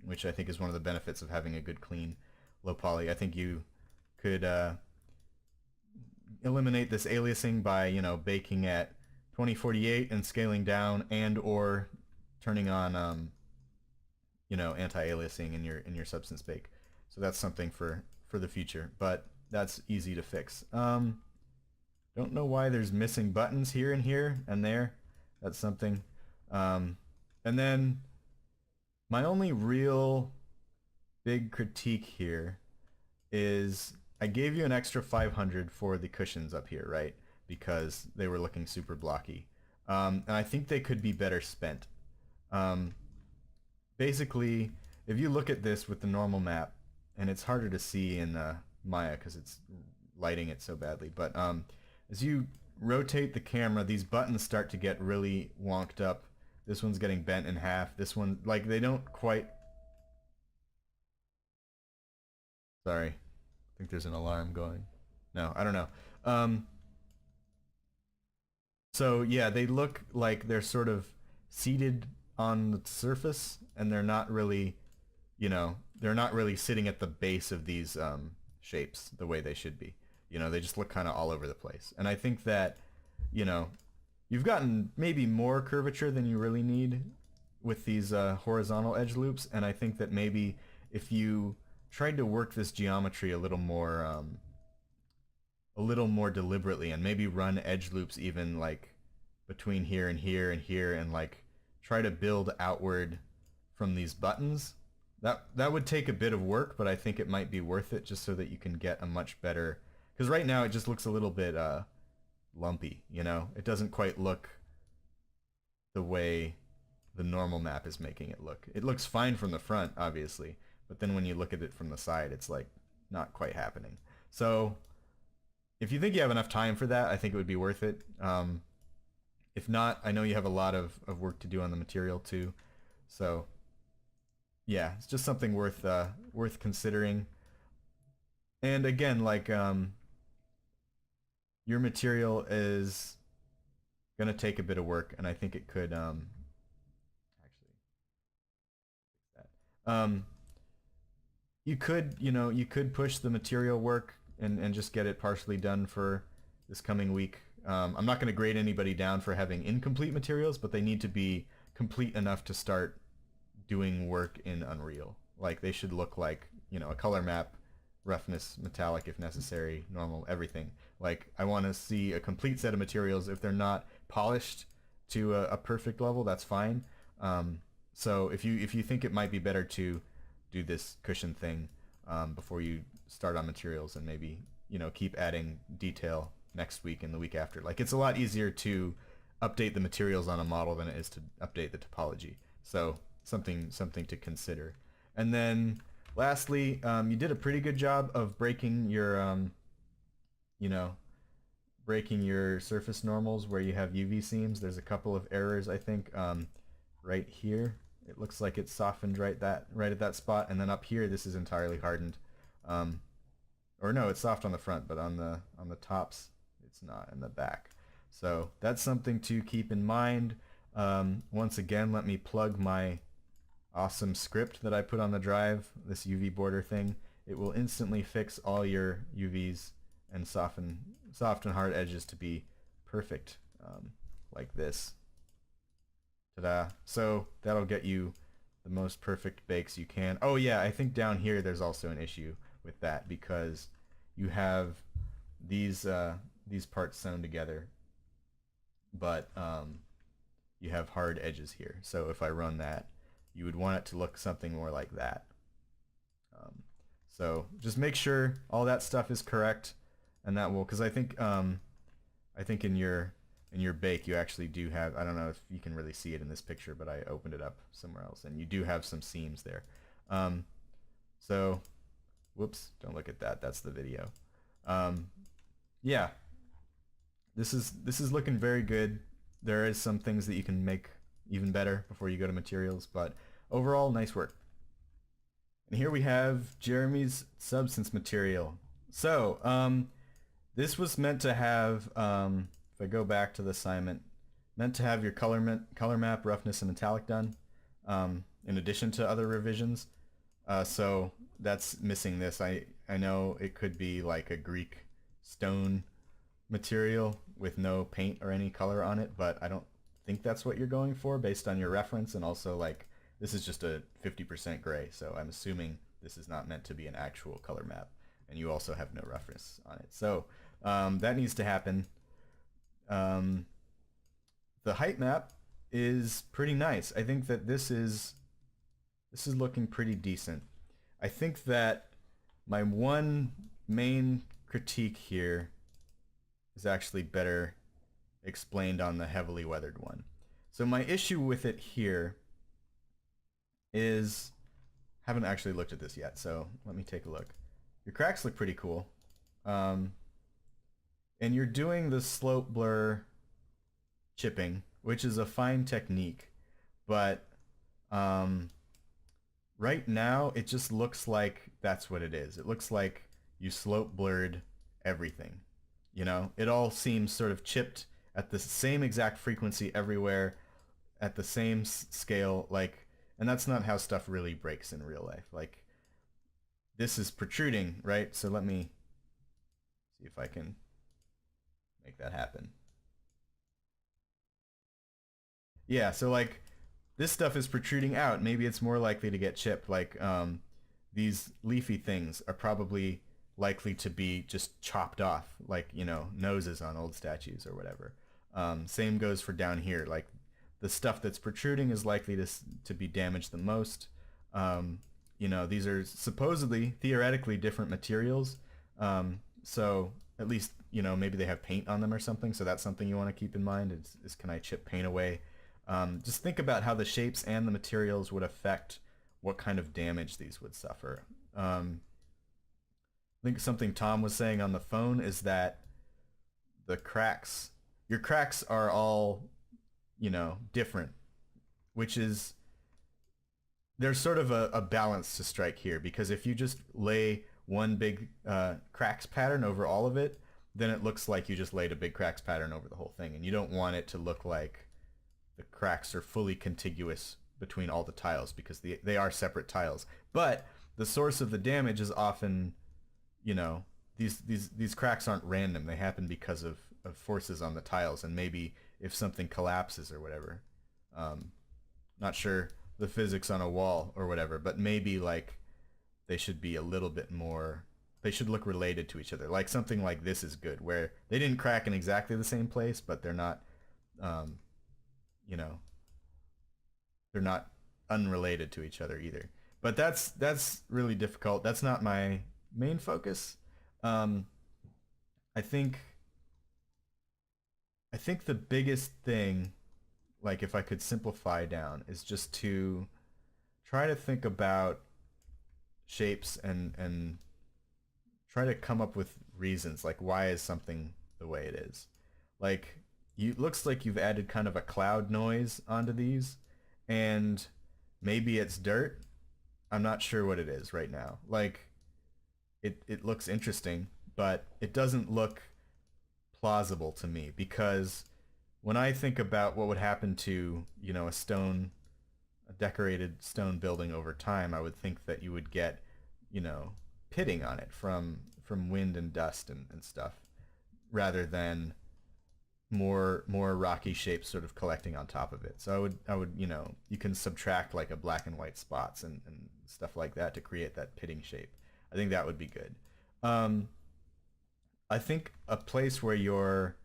which I think is one of the benefits of having a good clean low poly. I think you could eliminate this aliasing by, you know, baking at 2048 and scaling down, and or turning on you know, anti-aliasing in your substance bake. So that's something for the future, but that's easy to fix. Don't know why there's missing buttons here and here and there. That's something. And then my only real big critique here is I gave you an extra 500 for the cushions up here, right? Because they were looking super blocky. And I think they could be better spent. Basically, if you look at this with the normal map, and it's harder to see in Maya because it's lighting it so badly, but as you rotate the camera, these buttons start to get really wonked up. This one's getting bent in half. This one, like, they don't quite... Sorry. I think there's an alarm going. No, I don't know. So yeah, they look like they're sort of seated on the surface, and they're not really, you know, they're not really sitting at the base of these shapes the way they should be. You know, they just look kind of all over the place. And I think that, you know, you've gotten maybe more curvature than you really need with these horizontal edge loops, and I think that maybe if you tried to work this geometry a little more deliberately, and maybe run edge loops even like between here and here and here, and like try to build outward from these buttons, that would take a bit of work, but I think it might be worth it just so that you can get a much better, because right now it just looks a little bit lumpy, you know? It doesn't quite look the way the normal map is making it look. It looks fine from the front, obviously, but then when you look at it from the side, it's like not quite happening. So if you think you have enough time for that, I think it would be worth it. If not, I know you have a lot of work to do on the material too. So yeah, it's just something worth considering. And again, like your material is gonna take a bit of work, and I think it could actually fix that. You could, you know, you could push the material work and just get it partially done for this coming week. I'm not going to grade anybody down for having incomplete materials, but they need to be complete enough to start doing work in Unreal. Like, they should look like, you know, a color map, roughness, metallic if necessary, normal, everything. Like, I want to see a complete set of materials. If they're not polished to a perfect level, that's fine. So if you think it might be better to do this cushion thing before you start on materials, and maybe, you know, keep adding detail next week and the week after. Like, it's a lot easier to update the materials on a model than it is to update the topology. So something to consider. And then lastly, you did a pretty good job of breaking your you know, breaking your surface normals where you have UV seams. There's a couple of errors, I think, right here. It looks like it's softened right at that spot, and then up here this is entirely hardened. Or no, it's soft on the front, but on the tops it's not, in the back. So that's something to keep in mind. Once again, let me plug my awesome script that I put on the drive, this UV border thing. It will instantly fix all your UVs and soften soft and hard edges to be perfect, like this. Ta-da. So that'll get you the most perfect bakes you can. Oh yeah, I think down here there's also an issue with that, because you have these parts sewn together, but you have hard edges here. So if I run that, you would want it to look something more like that. So just make sure all that stuff is correct, and that will, because I think in your bake you actually do have, I don't know if you can really see it in this picture, but I opened it up somewhere else, and you do have some seams there. So whoops, don't look at that, that's the video. Yeah, This is looking very good. There is some things that you can make even better before you go to materials, but overall, nice work. And here we have Jeremy's substance material. So, this was meant to have, if I go back to the assignment, meant to have your color map, roughness, and metallic done, in addition to other revisions. So that's missing this. I know it could be like a Greek stone material with no paint or any color on it, but I don't think that's what you're going for based on your reference, and also like this is just a 50% gray, so I'm assuming this is not meant to be an actual color map, and you also have no reference on it. So that needs to happen. The height map is pretty nice. I think that this is looking pretty decent. I think that my one main critique here is actually better explained on the heavily weathered one. So my issue with it here is, haven't actually looked at this yet, so let me take a look. Your cracks look pretty cool. And you're doing the slope blur chipping, which is a fine technique, but right now it just looks like that's what it is. It looks like you slope blurred everything. You know, it all seems sort of chipped at the same exact frequency everywhere, at the same scale, like, and that's not how stuff really breaks in real life. Like, this is protruding, right? So let me see if I can make that happen. Yeah, so like, this stuff is protruding out. Maybe it's more likely to get chipped. Like, these leafy things are probably likely to be just chopped off, like, you know, noses on old statues or whatever. Same goes for down here. Like, the stuff that's protruding is likely to be damaged the most. You know, these are supposedly, theoretically, different materials. So at least, you know, maybe they have paint on them or something. So that's something you want to keep in mind is can I chip paint away? Just think about how the shapes and the materials would affect what kind of damage these would suffer. I think something Tom was saying on the phone is that the cracks, your cracks are all, you know, different, which is, there's sort of a balance to strike here, because if you just lay one big cracks pattern over all of it, then it looks like you just laid a big cracks pattern over the whole thing, and you don't want it to look like the cracks are fully contiguous between all the tiles, because they are separate tiles. But the source of the damage is often, you know, these cracks aren't random. They happen because of forces on the tiles, and maybe if something collapses or whatever. Not sure the physics on a wall or whatever, but maybe like they should be a little bit more, they should look related to each other. Like something like this is good, where they didn't crack in exactly the same place, but they're not, you know, they're not unrelated to each other either. But that's really difficult. That's not my main focus. I think the biggest thing, like if I could simplify down, is just to try to think about shapes and try to come up with reasons, like why is something the way it is. Like, it looks like you've added kind of a cloud noise onto these, and maybe it's dirt. I'm not sure what it is right now. Like, it looks interesting, but it doesn't look plausible to me, because when I think about what would happen to, you know, a decorated stone building over time, I would think that you would get, you know, pitting on it from wind and dust and stuff, rather than more rocky shapes sort of collecting on top of it. So I would, you know, you can subtract like a black and white spots and stuff like that to create that pitting shape. I think that would be good. I think a place where your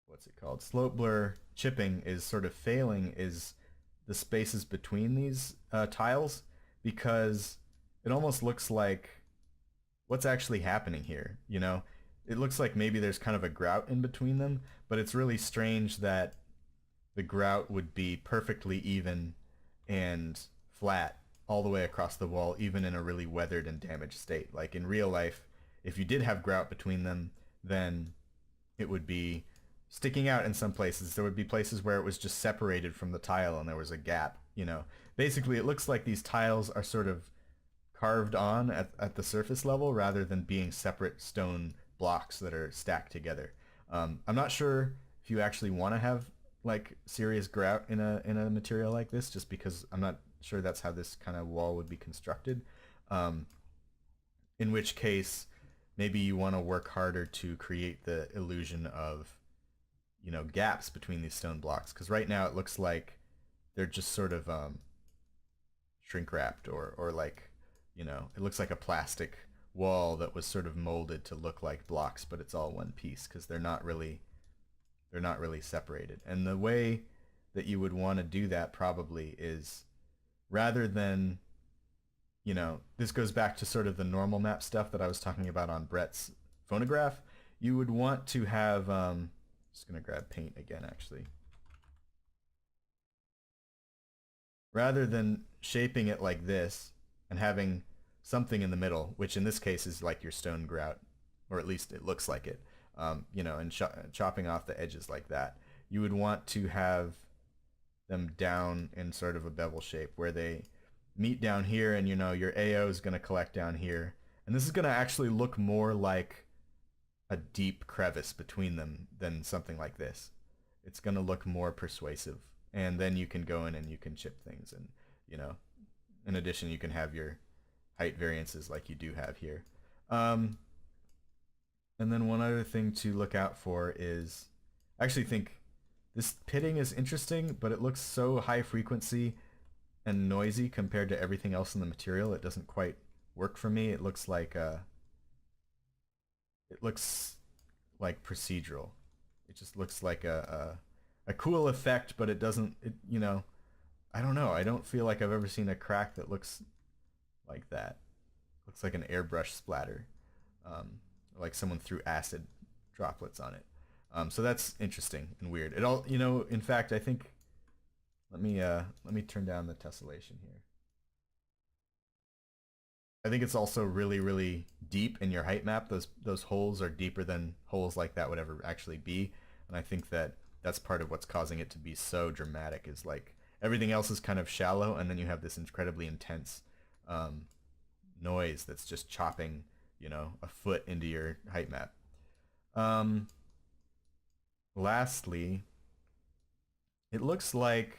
what's it called, slope blur chipping is sort of failing is the spaces between these tiles, because it almost looks like what's actually happening here, you know? It looks like maybe there's kind of a grout in between them, but it's really strange that the grout would be perfectly even and flat all the way across the wall, even in a really weathered and damaged state. Like in real life, if you did have grout between them, then it would be sticking out in some places. There would be places where it was just separated from the tile and there was a gap, you know. Basically, it looks like these tiles are sort of carved on at the surface level rather than being separate stone blocks that are stacked together. I'm not sure if you actually want to have like serious grout in a material like this, just because I'm not sure that's how this kind of wall would be constructed. In which case, maybe you want to work harder to create the illusion of, you know, gaps between these stone blocks, because right now it looks like they're just sort of shrink wrapped, or like, you know, it looks like a plastic wall that was sort of molded to look like blocks, but it's all one piece because they're not really separated. And the way that you would want to do that probably is, rather than, you know, this goes back to sort of the normal map stuff that I was talking about on Brett's phonograph. You would want to have, just gonna grab paint again actually. Rather than shaping it like this and having something in the middle, which in this case is like your stone grout, or at least it looks like it, you know, and chopping off the edges like that, you would want to have them down in sort of a bevel shape where they meet down here, and you know your AO is going to collect down here, and this is going to actually look more like a deep crevice between them than something like this. It's going to look more persuasive, and then you can go in and you can chip things, and you know, in addition you can have your height variances like you do have here. And then one other thing to look out for is, I actually think this pitting is interesting, but it looks so high frequency and noisy compared to everything else in the material. It doesn't quite work for me. It looks like procedural. It just looks like a cool effect, but it doesn't, you know, I don't know. I don't feel like I've ever seen a crack that looks like that. Looks like an airbrush splatter. Like someone threw acid droplets on it. So that's interesting and weird. It all, you know, in fact, I think, let me turn down the tessellation here. I think it's also really, really deep in your height map. Those holes are deeper than holes like that would ever actually be. And I think that that's part of what's causing it to be so dramatic, is like everything else is kind of shallow, and then you have this incredibly intense noise that's just chopping, you know, a foot into your height map. Lastly, it looks like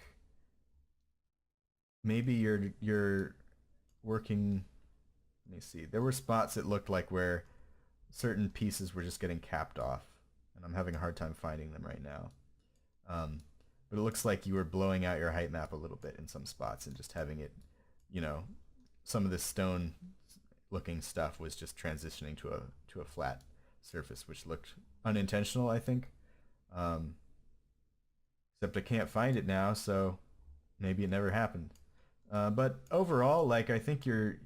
maybe you're working, let me see, there were spots it looked like where certain pieces were just getting capped off, and I'm having a hard time finding them right now. But it looks like you were blowing out your height map a little bit in some spots and just having it, you know, some of this stone looking stuff was just transitioning to a flat surface, which looked unintentional, I think. Except I can't find it now, so maybe it never happened. But overall, like, I think you're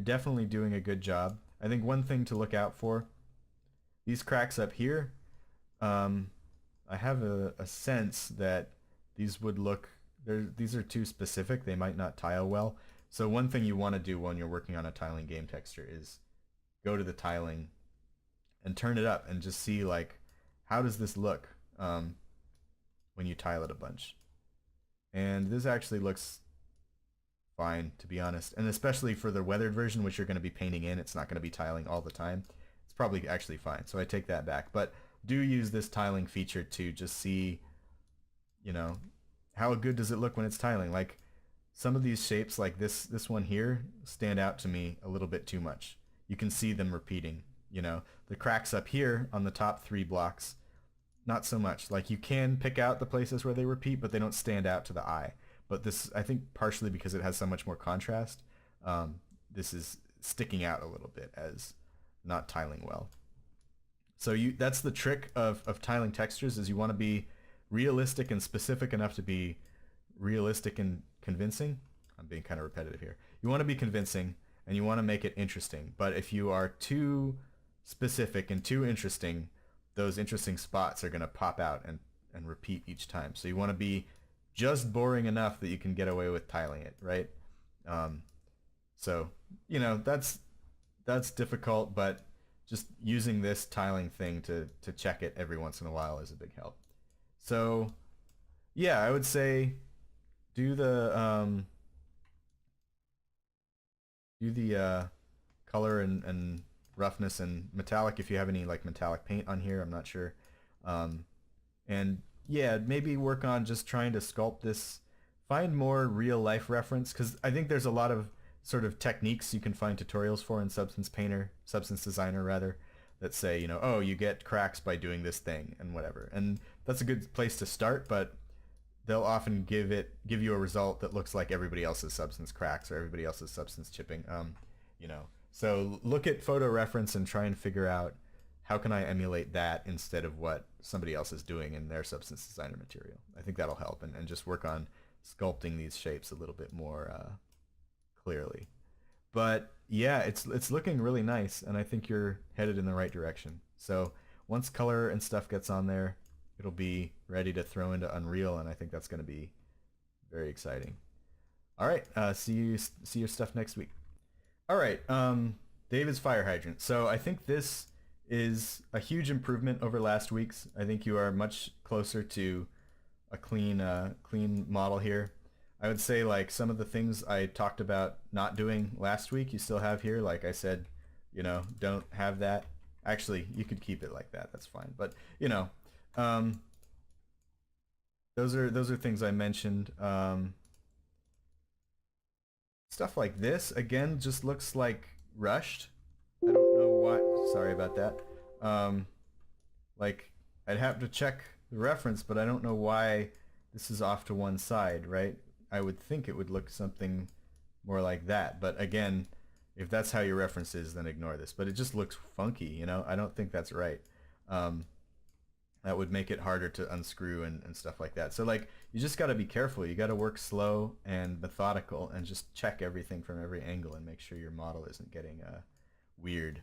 definitely doing a good job. I think one thing to look out for, these cracks up here, I have a sense that these would look, these are too specific. They might not tile well. So one thing you want to do when you're working on a tiling game texture is go to the tiling and turn it up and just see, like, how does this look when you tile it a bunch. And this actually looks fine, to be honest. And especially for the weathered version, which you're going to be painting in, it's not going to be tiling all the time. It's probably actually fine. So I take that back. But do use this tiling feature to just see, you know, how good does it look when it's tiling. Like, some of these shapes, like this one here, stand out to me a little bit too much. You can see them repeating, you know. The cracks up here on the top 3 blocks, not so much. Like, you can pick out the places where they repeat, but they don't stand out to the eye. But this, I think, partially because it has so much more contrast, this is sticking out a little bit as not tiling well. So that's the trick of tiling textures, is you want to be realistic and specific enough to be realistic and convincing. I'm being kind of repetitive here. You want to be convincing and you want to make it interesting. But if you are too specific and too interesting, those interesting spots are going to pop out and repeat each time. So you want to be just boring enough that you can get away with tiling it, right? So, you know, that's difficult, but just using this tiling thing to check it every once in a while is a big help. So yeah, I would say do the color and roughness and metallic if you have any like metallic paint on here. I'm not sure. Um, and yeah, maybe work on just trying to sculpt this. Find more real life reference, because I think there's a lot of sort of techniques you can find tutorials for in Substance Designer rather, that say, you know, oh, you get cracks by doing this thing and whatever. And that's a good place to start, but they'll often give you a result that looks like everybody else's Substance cracks or everybody else's Substance chipping. You know, so look at photo reference and try and figure out how can I emulate that instead of what somebody else is doing in their Substance Designer material. I think that'll help, and just work on sculpting these shapes a little bit more clearly. But yeah, it's looking really nice, and I think you're headed in the right direction. So once color and stuff gets on there, it'll be ready to throw into Unreal, and I think that's going to be very exciting. All right, see your stuff next week. All right, David's fire hydrant. So I think this is a huge improvement over last week's. I think you are much closer to a clean model here. I would say like some of the things I talked about not doing last week, you still have here. Like I said, you know, don't have that. Actually, you could keep it like that. That's fine. But you know, those are things I mentioned. Stuff like this again just looks like rushed. I don't know why. Sorry about that. Like I'd have to check the reference, but I don't know why this is off to one side, right? I would think it would look something more like that, but again, if that's how your reference is, then ignore this. But it just looks funky, you know? I don't think that's right. That would make it harder to unscrew and stuff like that. So like, you just got to be careful. You got to work slow and methodical and just check everything from every angle and make sure your model isn't getting weird.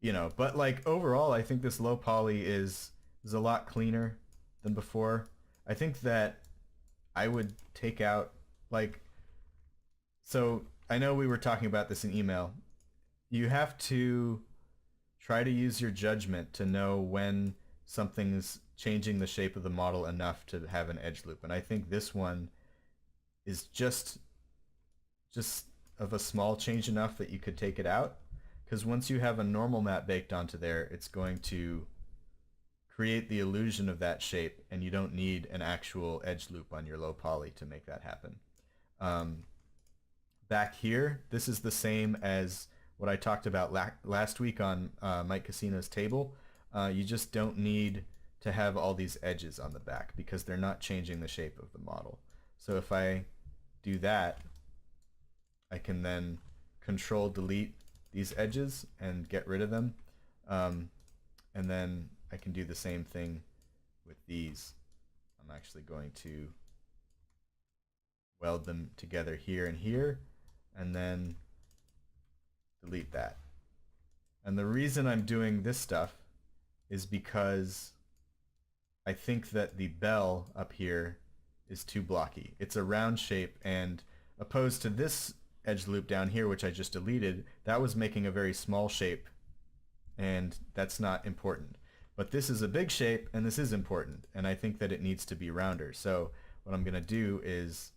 You know, but like overall, I think this low poly is a lot cleaner than before. I think that I would take out like, so I know we were talking about this in email. You have to try to use your judgment to know when something's changing the shape of the model enough to have an edge loop. And I think this one is just of a small change enough that you could take it out. Because once you have a normal map baked onto there, it's going to create the illusion of that shape, and you don't need an actual edge loop on your low poly to make that happen. Back here, this is the same as what I talked about last week on Mike Cascino's table. You just don't need to have all these edges on the back because they're not changing the shape of the model. So if I do that, I can then control delete these edges and get rid of them. And then I can do the same thing with these. I'm actually going to weld them together here and here, and then delete that. And the reason I'm doing this stuff is because I think that the bell up here is too blocky. It's a round shape, and opposed to this edge loop down here, which I just deleted, that was making a very small shape, and that's not important. But this is a big shape, and this is important, and I think that it needs to be rounder. So what I'm going to do is,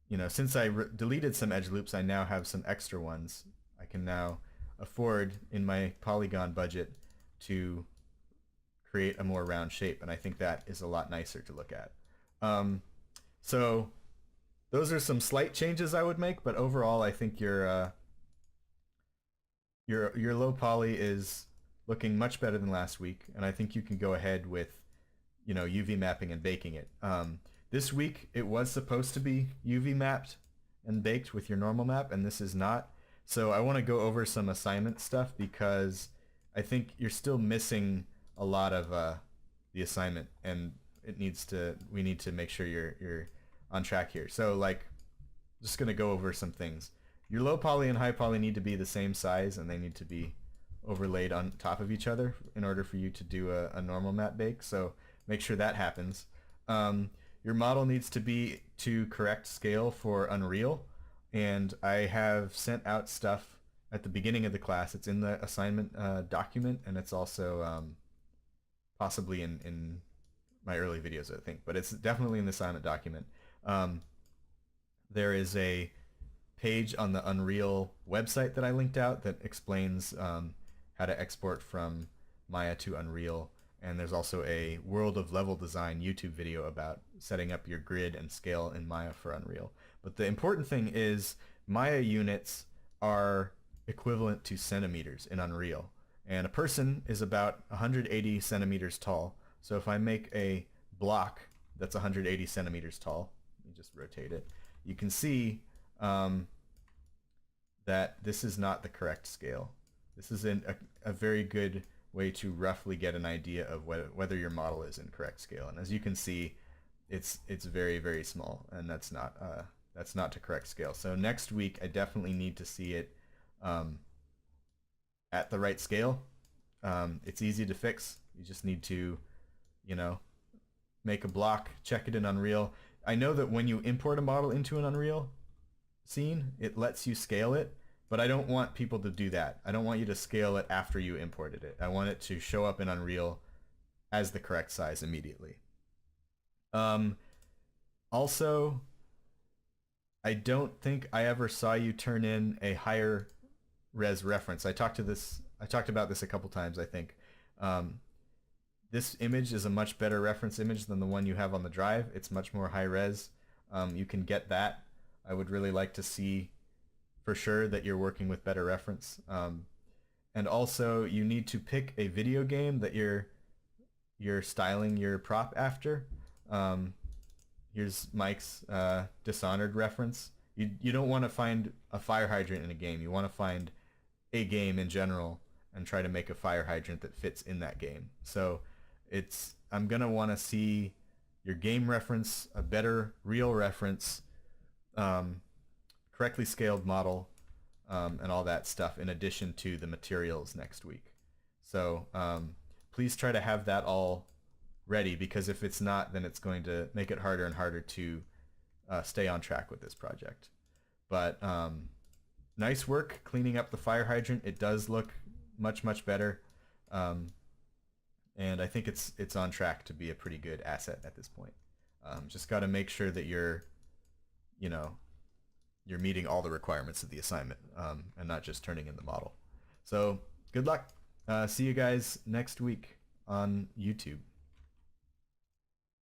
you know, since I deleted some edge loops, I now have some extra ones. I can now afford, in my polygon budget, to create a more round shape, and I think that is a lot nicer to look at. So those are some slight changes I would make, but overall I think your low poly is looking much better than last week, and I think you can go ahead with, you know, UV mapping and baking it. This week it was supposed to be UV mapped and baked with your normal map, and this is not. So I want to go over some assignment stuff because I think you're still missing a lot of the assignment, and we need to make sure you're on track here. So like, just gonna go over some things. Your low poly and high poly need to be the same size, and they need to be overlaid on top of each other in order for you to do a normal map bake. So make sure that happens. Your model needs to be to correct scale for Unreal, and I have sent out stuff at the beginning of the class. It's in the assignment document, and it's also possibly in my early videos, I think, but it's definitely in the assignment document. There is a page on the Unreal website that I linked out that explains how to export from Maya to Unreal, and there's also a World of Level Design YouTube video about setting up your grid and scale in Maya for Unreal. But the important thing is Maya units are equivalent to centimeters in Unreal, and a person is about 180 centimeters tall. So if I make a block that's 180 centimeters tall, let me just rotate it, you can see that this is not the correct scale. This is a very good way to roughly get an idea of whether your model is in correct scale. And as you can see, it's very, very small, and that's not to correct scale. So next week I definitely need to see it at the right scale. It's easy to fix. You just need to, make a block, check it in Unreal. I know that when you import a model into an Unreal scene, it lets you scale it, but I don't want people to do that. I don't want you to scale it after you imported it. I want it to show up in Unreal as the correct size immediately. Also, I don't think I ever saw you turn in a higher res reference. I talked about this a couple times, I think. This image is a much better reference image than the one you have on the drive. It's much more high res. You can get that. I would really like to see for sure that you're working with better reference. And also you need to pick a video game that you're styling your prop after. Here's Mike's Dishonored reference. You don't want to find a fire hydrant in a game. You want to find a game in general and try to make a fire hydrant that fits in that game. So I'm gonna want to see your game reference, a better real reference, correctly scaled model, and all that stuff in addition to the materials next week. So please try to have that all ready, because if it's not, then it's going to make it harder and harder to stay on track with this project. But nice work cleaning up the fire hydrant. It does look much, much better. And I think it's on track to be a pretty good asset at this point. Just got to make sure that you're meeting all the requirements of the assignment, and not just turning in the model. So good luck. See you guys next week on YouTube.